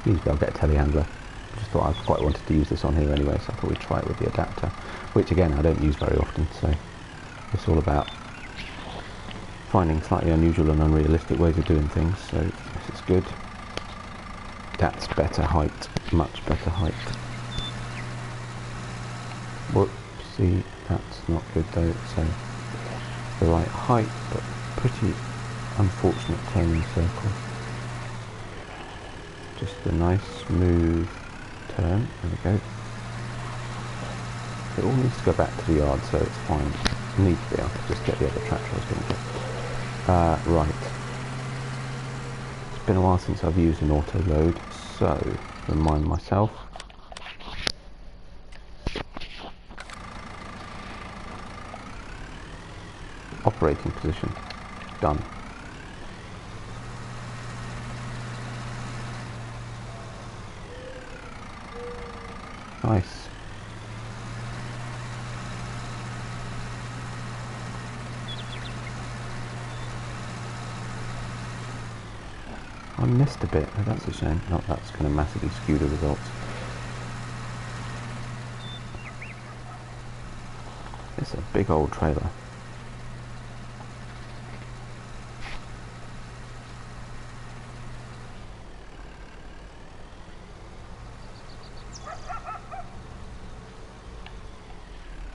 Usually I'll get a telehandler. I just thought I quite wanted to use this on here anyway, so I thought we'd try it with the adapter, which again I don't use very often, so it's all about finding slightly unusual and unrealistic ways of doing things. So this is good. That's better height, much better height. Whoopsie, that's not good though. So the right height, but pretty unfortunate turning circle. Just a nice smooth turn. There we go. It all needs to go back to the yard, so it's fine. It needs to be. I could just get the other tractor I was going to get. Right. It's been a while since I've used an auto load, so remind myself. Operating position. Done. Nice. I missed a bit, oh, that's a shame. Not that's going to massively skew the results. It's a big old trailer.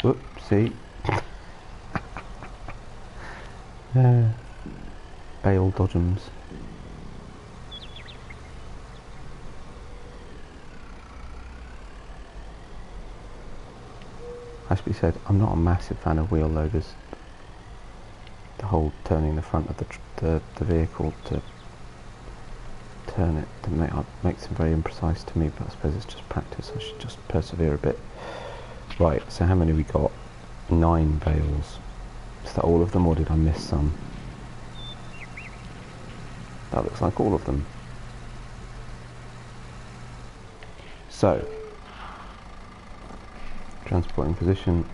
Whoopsie. Bale dodgems. Has to be said, I'm not a massive fan of wheel loaders. The whole turning the front of the vehicle to turn it to makes them very imprecise to me, but I suppose it's just practice. I should just persevere a bit. Right, so how many we got? 9 bales. Is that all of them, or did I miss some? That looks like all of them. So, transporting position.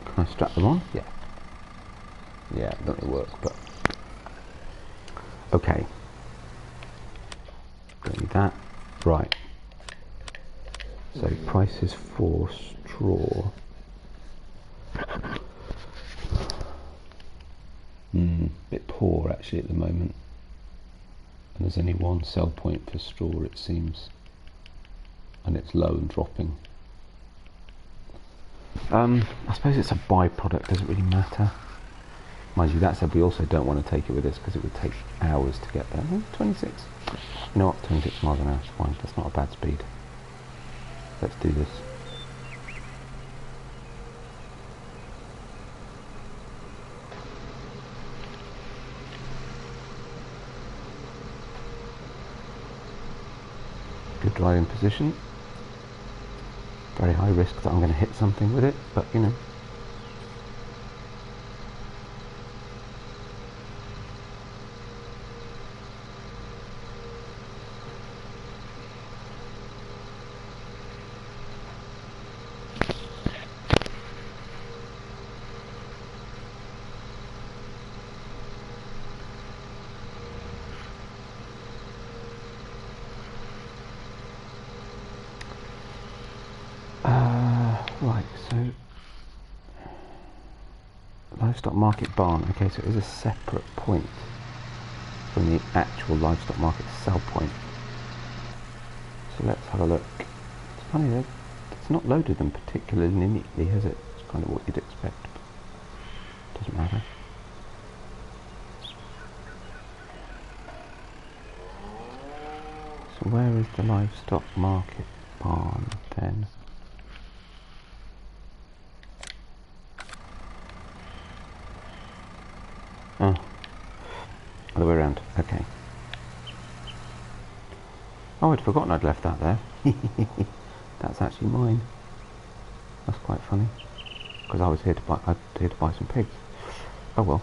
Can I strap them on? Yeah. Yeah, it doesn't work, but okay. Don't need that. Right. So prices for straw. Bit poor actually at the moment. And there's only one sell point for straw, it seems. And it's low and dropping. I suppose it's a byproduct, doesn't really matter. Mind you, that said, we also don't want to take it with us because it would take hours to get there. 26. You know what, 26 miles an hour is fine. That's not a bad speed. Let's do this. Good driving position. Very high risk that I'm going to hit something with it, but you know. Right, so livestock market barn. Okay, so it is a separate point from the actual livestock market sell point. So let's have a look. It's funny though, it's not loaded them particularly neatly, has it? It's kind of what you'd expect, but doesn't matter. So where is the livestock market barn then? Oh, other way around, okay. Oh, I'd forgotten I'd left that there. That's actually mine. That's quite funny. Because I was here to buy some pigs. Oh well.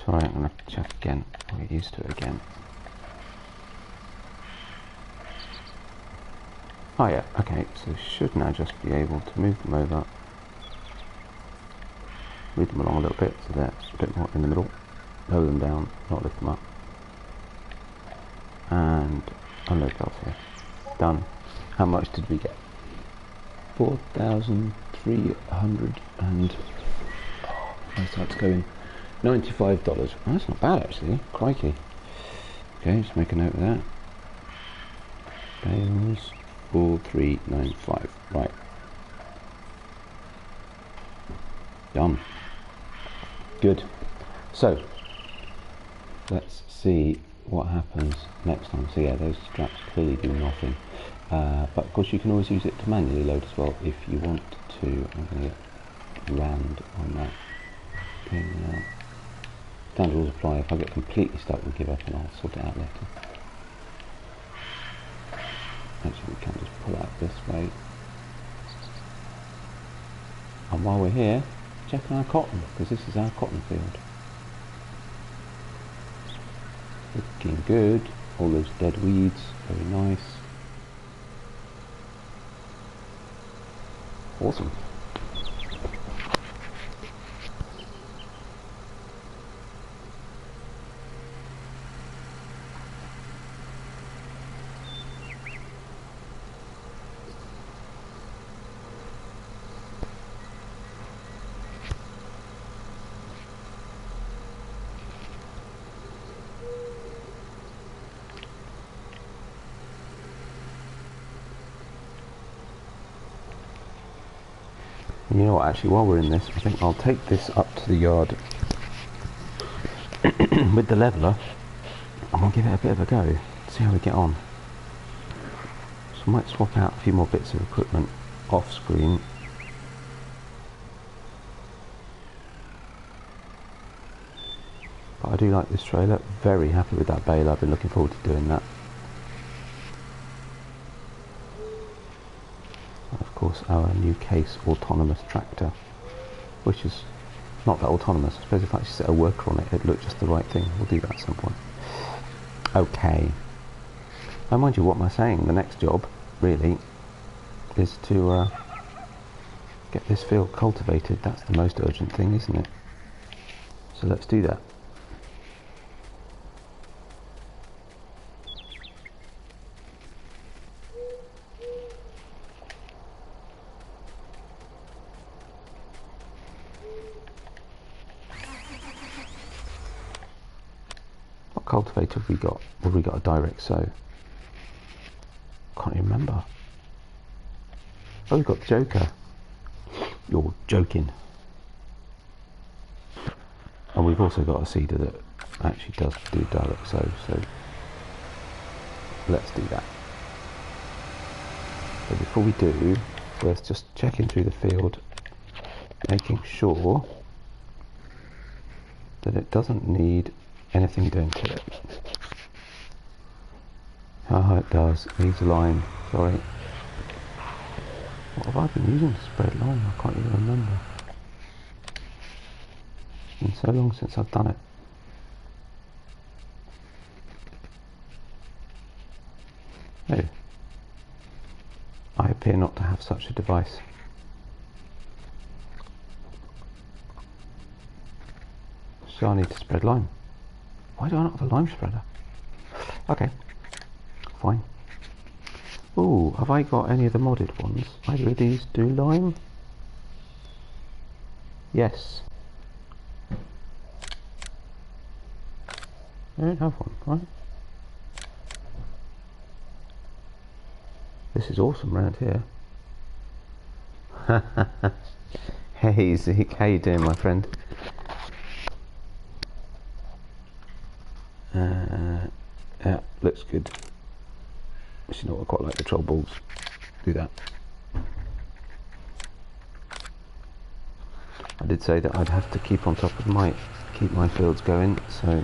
Sorry, I'm going to have to check again. I'll get used to it again. Oh yeah, okay, so should now just be able to move them over. Move them along a little bit so they're a bit more in the middle. Lower them down, not lift them up. And unload belts here. Done. How much did we get? 4,300 and... Price tag's going $95. Oh, that's not bad actually. Crikey. Okay, just make a note of that. Bales 4395. Right. Done. Good. So let's see what happens next time. So yeah, those straps clearly do nothing. But of course you can always use it to manually load as well if you want to. I'm going to get round on that thing now. Standard rules apply. If I get completely stuck, we'll give up and I'll sort it out later. Actually, we can just pull out this way. And while we're here, check on our cotton, because this is our cotton field. Looking good. All those dead weeds, very nice. Awesome. You know what, actually, while we're in this, I think I'll take this up to the yard with the leveller and we'll give it a bit of a go, see how we get on. So I might swap out a few more bits of equipment off screen. But I do like this trailer, very happy with that bale, I've been looking forward to doing that. Of course, our new case autonomous tractor, which is not that autonomous. I suppose if I actually set a worker on it, it'd look just the right thing. We'll do that at some point. Okay. Now mind you, what am I saying? The next job, really, is to get this field cultivated. That's the most urgent thing, isn't it? So let's do that. Cultivator have we got? Have we got a direct sow? Can't even remember. Oh, we've got the Joker. You're joking. And we've also got a seeder that actually does do direct sow, so let's do that. But before we do, worth just checking through the field, making sure that it doesn't need anything doing to it. Oh, it does. It needs a lime. Sorry. What have I been using to spread lime? I can't even remember. It's been so long since I've done it. Oh. I appear not to have such a device. So I need to spread lime. Why do I not have a lime spreader? Okay, fine. Ooh, have I got any of the modded ones? Either of these do lime? Yes. I don't have one, right? This is awesome round here. Hey Zeke, how you doing, my friend? Yeah, looks good. Actually, not, I quite like the troll balls. Do that. I did say that I'd have to keep on top of keep my fields going, so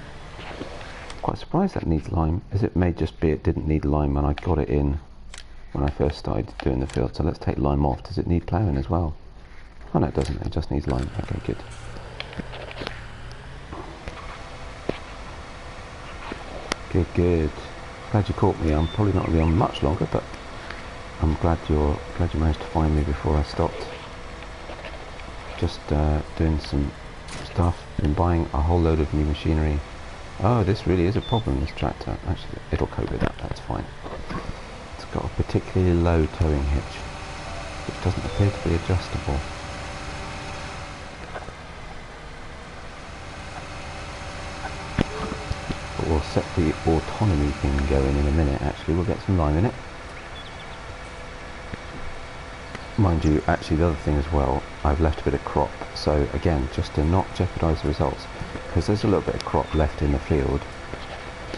quite surprised that needs lime, as it may just be it didn't need lime when I got it in when I first started doing the field. So let's take lime off. Does it need ploughing as well? Oh no, it doesn't. It just needs lime. Okay, good. Good. Glad you caught me. I'm probably not going to be on much longer, but I'm glad you managed to find me before I stopped. Just doing some stuff. Been buying a whole load of new machinery. Oh, this really is a problem, this tractor. Actually, it'll cope with that. That's fine. It's got a particularly low towing hitch, which doesn't appear to be adjustable. set the autonomy thing going in a minute. Actually, we'll get some lime in it. Mind you, actually the other thing as well, I've left a bit of crop, so again, just to not jeopardise the results, because there's a little bit of crop left in the field,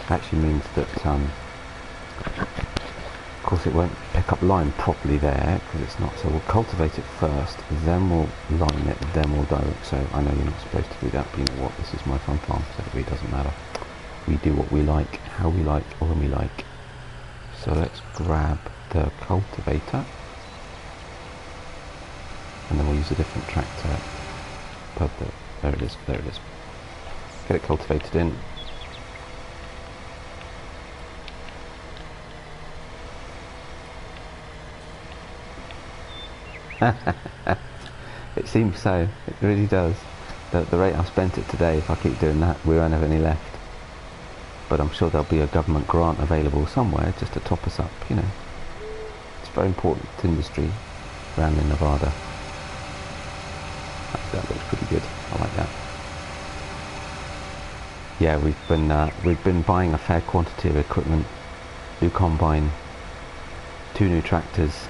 actually means that of course it won't pick up lime properly there, because it's not. So we'll cultivate it first, then we'll lime it, then we'll direct. So I know you're not supposed to do that, but you know what, this is my fun farm, so it really doesn't matter. We do what we like, how we like, or when we like. So let's grab the cultivator, and then we'll use a different tractor. There it is, there it is. Get it cultivated in. It seems so, it really does. The rate I've spent it today, if I keep doing that, we won't have any left. But I'm sure there'll be a government grant available somewhere just to top us up, you know. It's a very important industry around in Nevada. That looks pretty good, I like that. Yeah, we've been buying a fair quantity of equipment. New combine, 2 new tractors,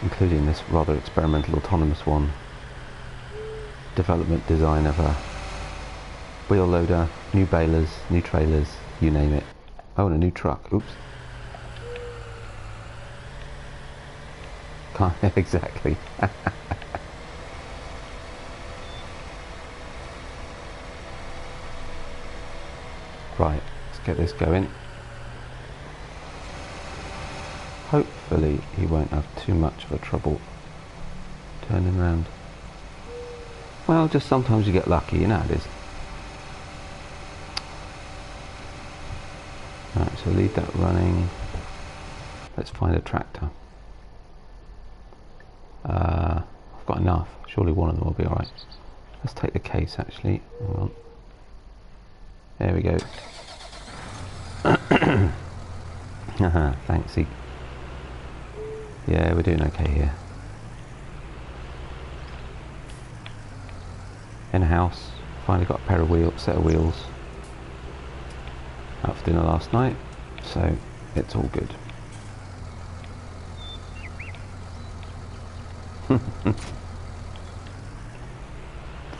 including this rather experimental autonomous one. Development design of a wheel loader, new balers, new trailers, you name it. Oh, and a new truck. Oops. Can't exactly. Right, let's get this going. Hopefully he won't have too much of a trouble turning around. Well, just sometimes you get lucky, you know how it is. Right, so leave that running. Let's find a tractor. I've got enough. Surely one of them will be alright. Let's take the case actually. Hang on. There we go. Thanksy. Yeah, we're doing okay here. Henhouse. Finally got a pair of set of wheels. Out for dinner last night, so it's all good.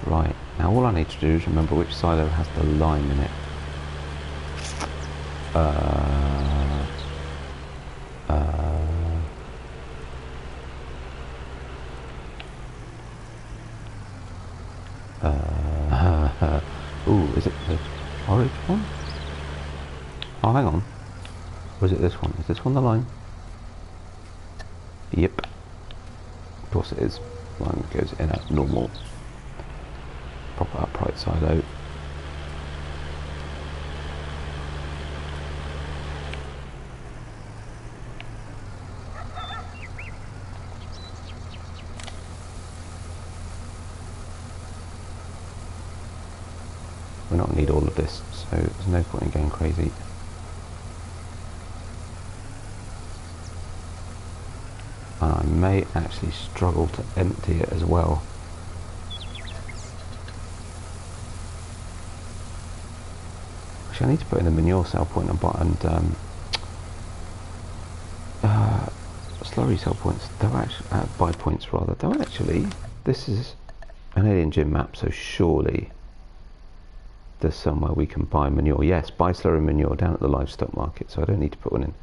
Right, now all I need to do is remember which silo has the lime in it. Ooh, is it the orange one? Oh, hang on. Or is it this one? Is this one the lime? Yep. Of course it is. Lime goes in a normal, proper upright silo. We don't need all of this, so there's no point in going crazy. And I may actually struggle to empty it as well. Actually, I need to put in a manure sell point and slurry sell points. Though actually, buy points rather. Though actually, this is an alien gym map, so surely there's somewhere we can buy manure. Yes, buy slurry manure down at the livestock market, so I don't need to put one in.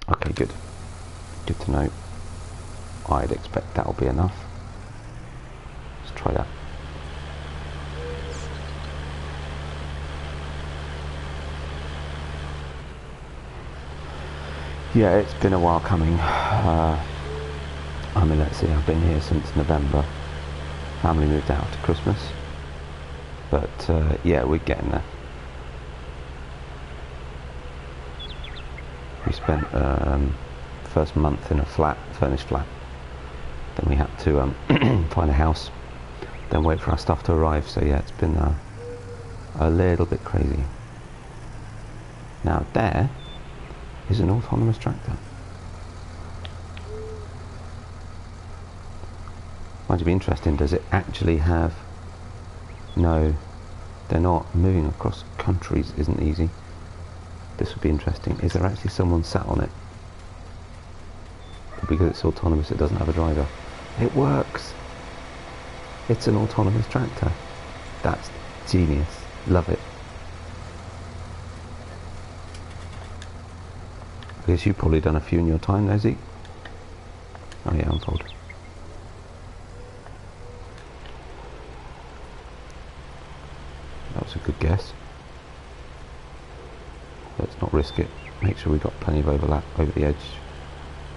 Okay, good. Good to know. I'd expect that'll be enough. Let's try that. Yeah, it's been a while coming. I mean, let's see, I've been here since November. Family moved out after Christmas. But yeah, we're getting there. We spent first month in a flat, furnished flat. Then we had to find a house, then wait for our stuff to arrive. So yeah, it's been a little bit crazy. Now there is an autonomous tractor. Might be interesting. Does it actually have no they're not. Moving across countries isn't easy. This would be interesting. Is there actually someone sat on it? Because it's autonomous, it doesn't have a driver. It works! It's an autonomous tractor. That's genius. Love it. I guess you've probably done a few in your time, Nosy. Oh yeah, I'm told. That was a good guess. Let's not risk it. Make sure we've got plenty of overlap over the edge.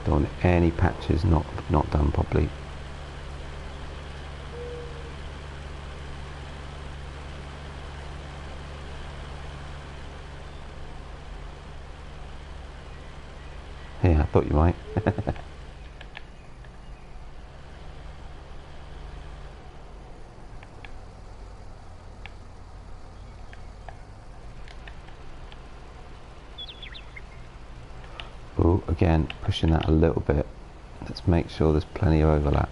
Don't want any patches not done properly. Yeah, I thought you might. Oh, again, pushing that a little bit. Let's make sure there's plenty of overlap.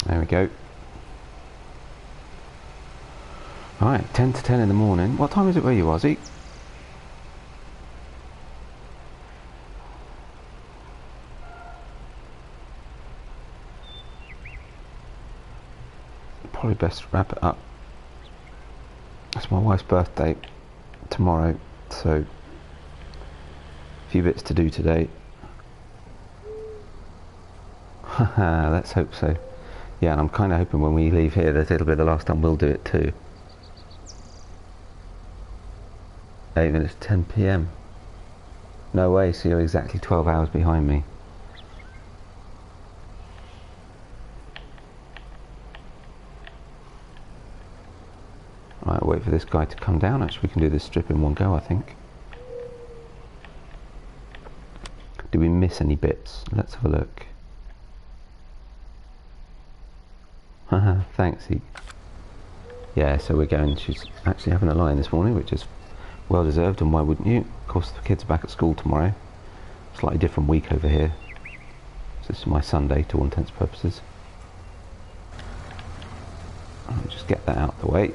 There we go. Alright, 10 to 10 in the morning. What time is it where you are, Zeke? Probably best to wrap it up. It's my wife's birthday tomorrow, so a few bits to do today. Haha, let's hope so. Yeah, and I'm kind of hoping when we leave here that it'll be the last time we'll do it too. 8 minutes, 10 PM. No way, so you're exactly 12 hours behind me. Right, wait for this guy to come down. Actually, we can do this strip in one go, I think. Did we miss any bits? Let's have a look. Haha, thanks, Zeke. Yeah, so we're going, she's actually having a lie-in this morning, which is well deserved, and why wouldn't you? Of course, the kids are back at school tomorrow. Slightly different week over here. So this is my Sunday to all intents and purposes. I'll just get that out of the way.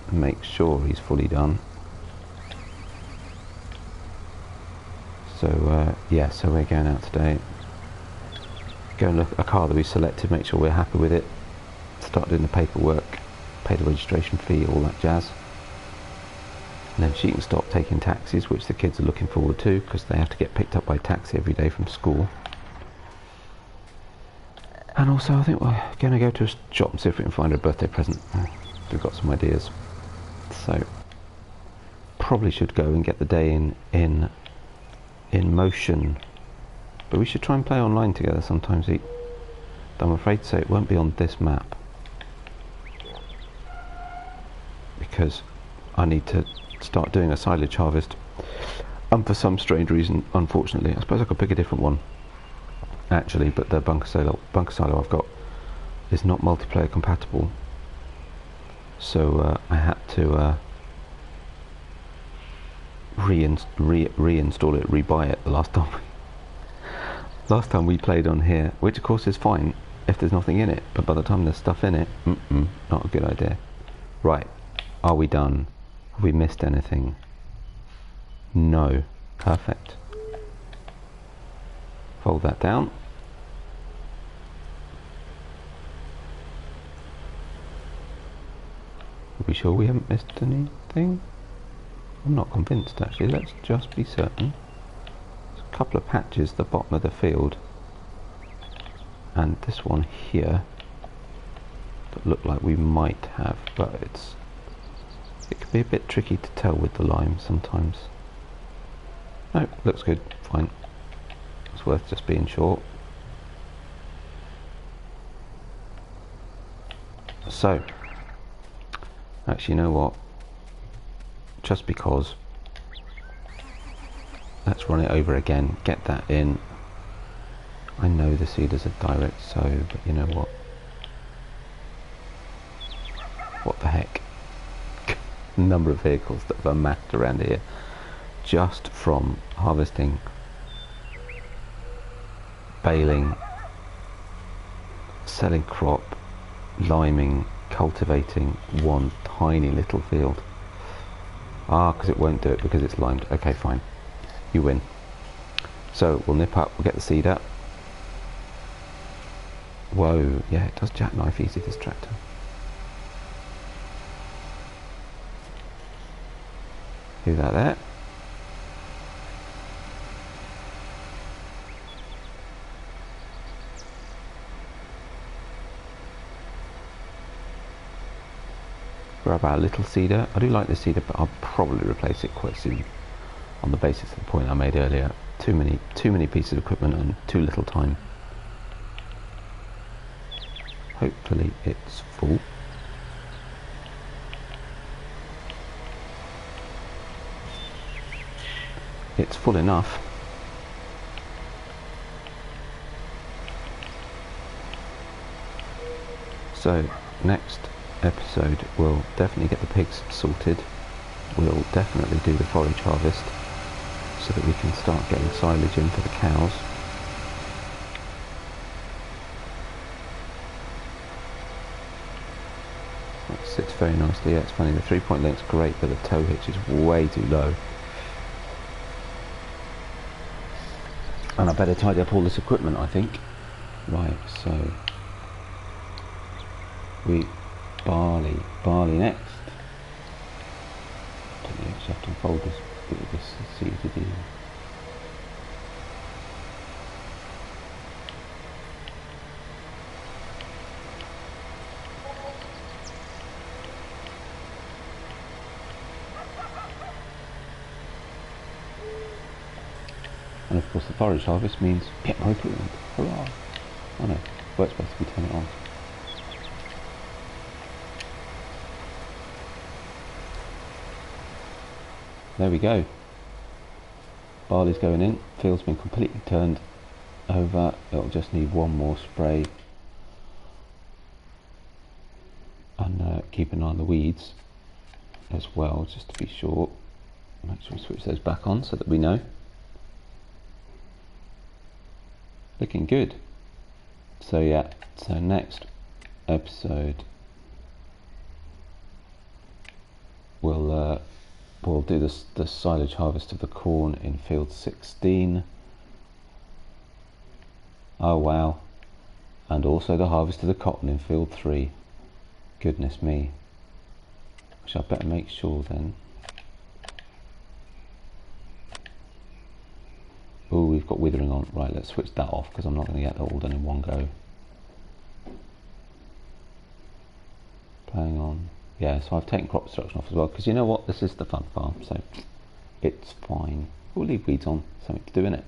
And make sure he's fully done. So, yeah, so we're going out today. Go and look at a car that we selected, make sure we're happy with it. Start doing the paperwork, pay the registration fee, all that jazz. And then she can stop taking taxis, which the kids are looking forward to, because they have to get picked up by taxi every day from school. And also, I think we're going to go to a shop and see if we can find her a birthday present. We've got some ideas. So, probably should go and get the day in motion. But we should try and play online together sometimes. I'm afraid to say it won't be on this map, because I need to start doing a silage harvest, and for some strange reason, unfortunately, I suppose I could pick a different one actually, but the bunker silo I've got is not multiplayer compatible, so I had to reinstall it, rebuy it the last time we played on here, which of course is fine if there's nothing in it, but by the time there's stuff in it, not a good idea. Right, are we done? Have we missed anything? No. Perfect. Fold that down. Are we sure we haven't missed anything? I'm not convinced actually, let's just be certain. There's a couple of patches at the bottom of the field, and this one here that look like we might have, but it can be a bit tricky to tell with the lime sometimes. No, looks good, fine. It's worth just being sure. So, actually, you know what? Just because, let's run it over again, get that in. I know the seeders are direct sow, but you know what? What the heck? Number of vehicles that have amassed around here just from harvesting baling, selling crop, liming, cultivating one tiny little field. Ah, because it won't do it because it's limed. Okay, fine. You win. So we'll nip up, we'll get the seed up. Whoa, yeah, it does jackknife easy, this tractor. Do that there. Grab our little seeder. I do like this seeder, but I'll probably replace it quite soon on the basis of the point I made earlier. Too many pieces of equipment and too little time. Hopefully it's full. It's full enough. So next episode we'll definitely get the pigs sorted. We'll definitely do the forage harvest so that we can start getting silage in for the cows. That sits very nicely. Yeah, it's funny, the 3-point link's great, but the tow hitch is way too low. And I better tidy up all this equipment, I think. Right, so barley next. I don't actually have to unfold this bit of this seeded in. And of course the forage harvest means get more equipment. Hurrah! Oh no, works best if we turn it on. There we go. Barley's going in. Field's been completely turned over. It'll just need one more spray. And keep an eye on the weeds as well, just to be sure. Make sure we switch those back on so that we know. Looking good. So yeah, so next episode we'll do the silage harvest of the corn in field 16. Oh wow. And also the harvest of the cotton in field 3. Goodness me. Which I better make sure then. Oh, we've got withering on. Right, let's switch that off because I'm not going to get that all done in one go. Playing on. Yeah, so I've taken crop destruction off as well because you know what? This is the fun farm, so it's fine. We'll leave weeds on, something to do in it.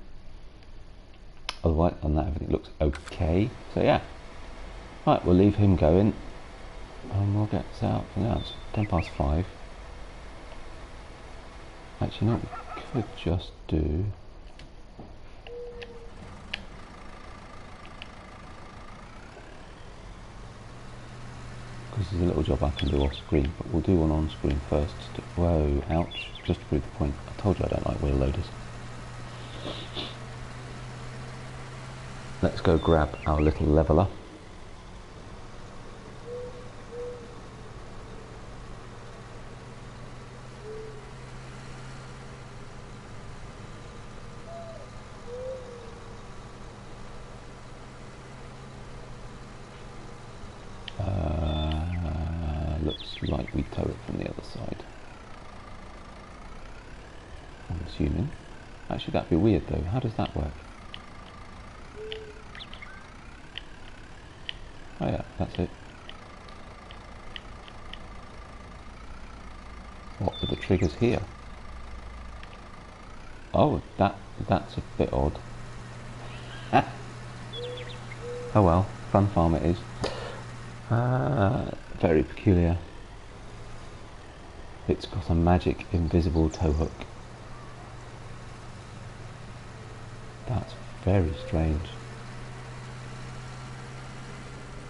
Otherwise, on that everything looks okay. So yeah. Right, we'll leave him going and we'll get set up for now. It's 5:10. Actually, no, we could just do. This is a little job I can do off screen, but we'll do one on screen first. Whoa, ouch, just to prove the point. I told you I don't like wheel loaders. Let's go grab our little leveler. Looks like we tow it from the other side. I'm assuming. Actually, that'd be weird though. How does that work? Oh yeah, that's it. What are the triggers here? Oh, that's a bit odd. Ah. Oh well, fun farm it is. Very peculiar. It's got a magic invisible tow hook. That's very strange.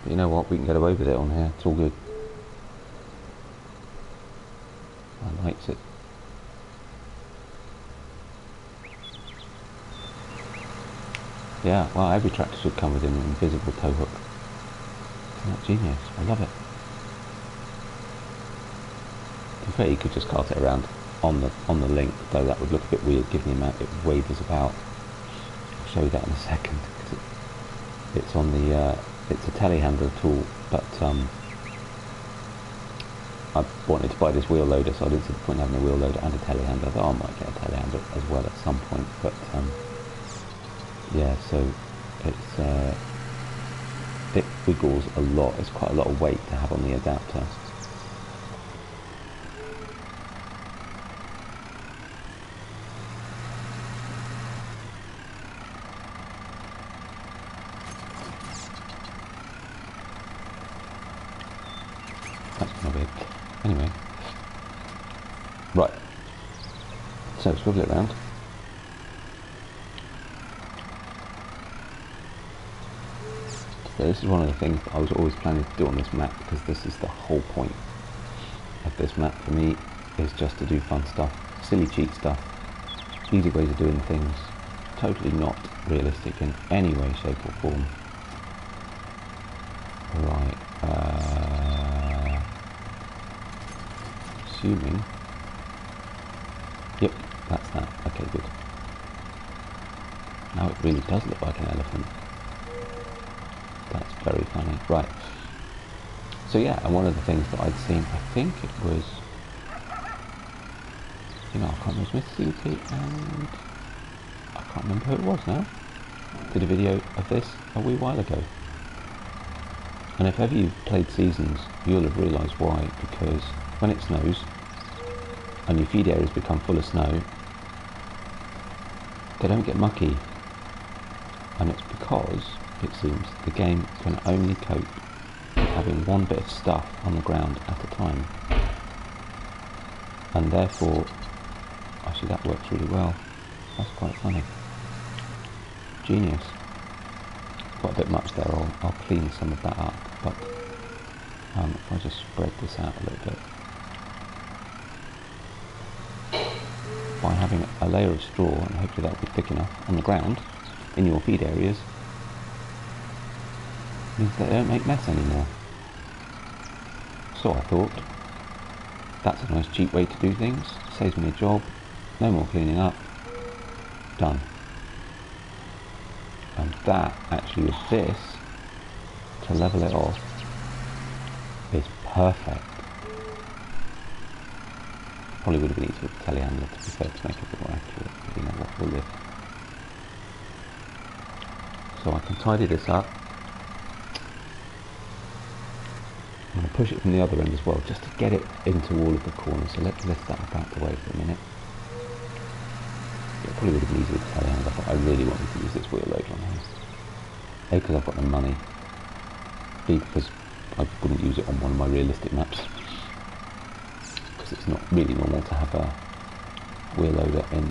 But you know what, we can get away with it on here, it's all good. I likes it. Yeah, well, every tractor should come with an invisible tow hook. Isn't that genius? I love it. In fact, you could just cart it around on the link, though that would look a bit weird given the amount it wavers about. I'll show you that in a second. It's on the it's a telehandler tool, but I wanted to buy this wheel loader, so I didn't see the point in having a wheel loader and a telehandler, though I might get a telehandler as well at some point. But yeah, so it's it wiggles a lot. It's quite a lot of weight to have on the adapter. That's not big. Anyway, right. So swivel it around. So this is one of the things that I was always planning to do on this map, because this is the whole point of this map for me, is just to do fun stuff, silly cheat stuff, easy ways of doing things, totally not realistic in any way, shape or form. Right, assuming, yep, that's that, okay, good. Now it really does look like an elephant. That's very funny. Right. So yeah, and one of the things that I'd seen, I think it was, you know, I can't remember, Smith CT, and I can't remember who it was now. Did a video of this a wee while ago. And if ever you've played Seasons, you'll have realised why, because when it snows, and your feed areas become full of snow, they don't get mucky. And it's because, it seems, the game can only cope with having one bit of stuff on the ground at a time. And therefore, actually that works really well. That's quite funny. Genius. Got a bit much there, I'll clean some of that up, but if I just spread this out a little bit. By having a layer of straw, and hopefully that will be thick enough on the ground, in your feed areas, means that they don't make mess anymore. So I thought, that's a nice cheap way to do things, saves me a job, no more cleaning up, done. And that, actually with this, to level it off, is perfect. Probably would have been easier with the telehandler, to be fair, to make it a bit more accurate, but you know what, we'll live. So I can tidy this up. I'm going to push it from the other end as well, just to get it into all of the corners. So let's lift that up out the way for a minute. It probably would have been easier with the telehandler, but I really wanted to use this wheel loader on here. A, because I've got the money. B, because I wouldn't use it on one of my realistic maps. Because it's not really normal to have a wheel loader in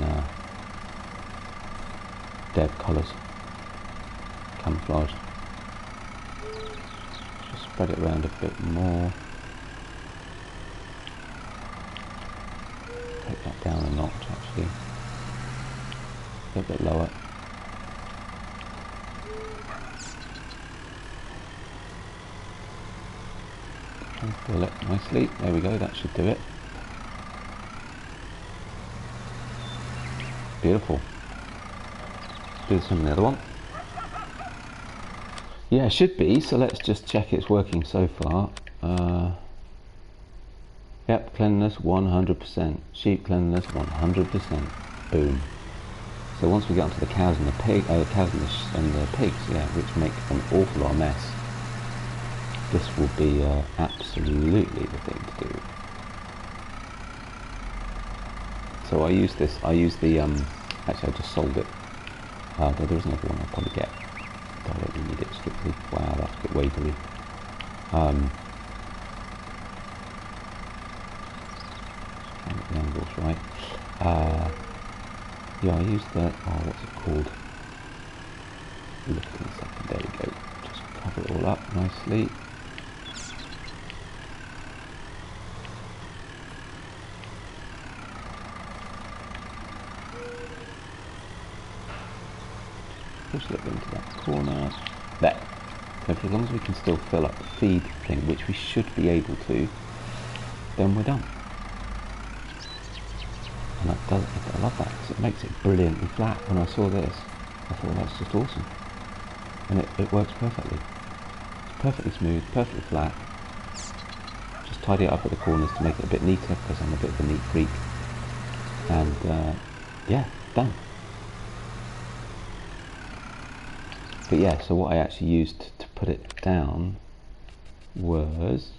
dead colours. Camouflage. Just spread it around a bit more. Take that down a notch actually. A little bit lower. And fill it nicely. There we go, that should do it. Beautiful. Do the same on the other one. Yeah, it should be, so let's just check it's working so far. Yep, cleanliness 100%. Sheep cleanliness 100%. Boom. So once we get onto the cows and the pig, cows and the pigs, yeah, which make an awful lot of mess, this will be absolutely the thing to do. So I use this. I use the actually I just sold it. But there is another one I'll probably get. I don't really need it strictly. Wow, that's a bit wavery. Trying to get the angles right. Yeah, I use the, what's it called? Look in a second, there we go. Just cover it all up nicely. push a little bit into that corner. There. So for as long as we can still fill up the feed thing, which we should be able to, then we're done. And I love that because it makes it brilliantly flat. When I saw this, I thought that's just awesome. And it works perfectly. It's perfectly smooth, perfectly flat. Just tidy it up at the corners to make it a bit neater because I'm a bit of a neat freak. And yeah, done. But yeah, so what I actually used to put it down was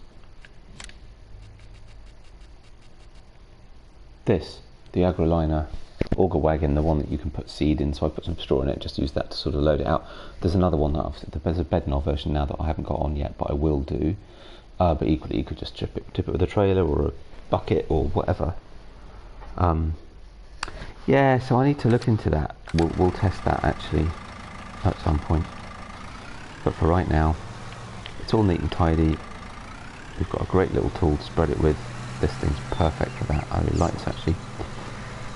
this, the AgroLiner auger wagon, the one that you can put seed in. So I put some straw in it, just use that to sort of load it out. There's another one that there's a Bednar version now that I haven't got on yet, but I will do. But equally, you could just tip it with a trailer or a bucket or whatever. Yeah, so I need to look into that. We'll test that actually at some point. But for right now, it's all neat and tidy. We've got a great little tool to spread it with. This thing's perfect for that. I really like this actually.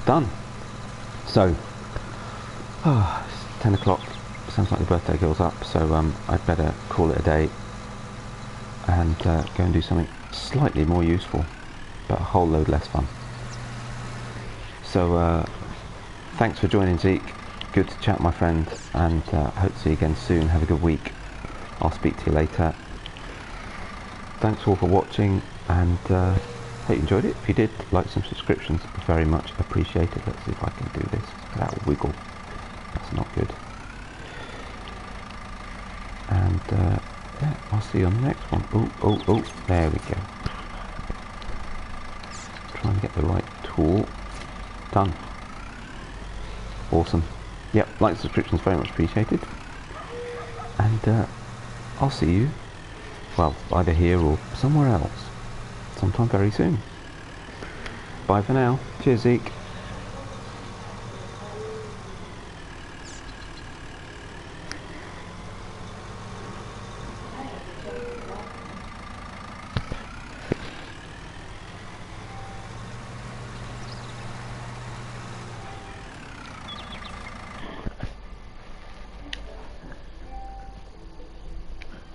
Done. So, it's 10 o'clock. Sounds like the birthday girl's up, so I'd better call it a day and go and do something slightly more useful, but a whole load less fun. So, thanks for joining, Zeke. Good to chat, my friend, and hope to see you again soon. Have a good week. I'll speak to you later. Thanks all for watching, and hope you enjoyed it. If you did, like some subscriptions, very much appreciated. Let's see if I can do this without wiggle. That's not good. And yeah, I'll see you on the next one. Oh, there we go. Try and get the right tool. Done. Awesome. Yep, like subscriptions, very much appreciated. And I'll see you, well, either here or somewhere else sometime very soon. Bye for now. Cheers, Zeke.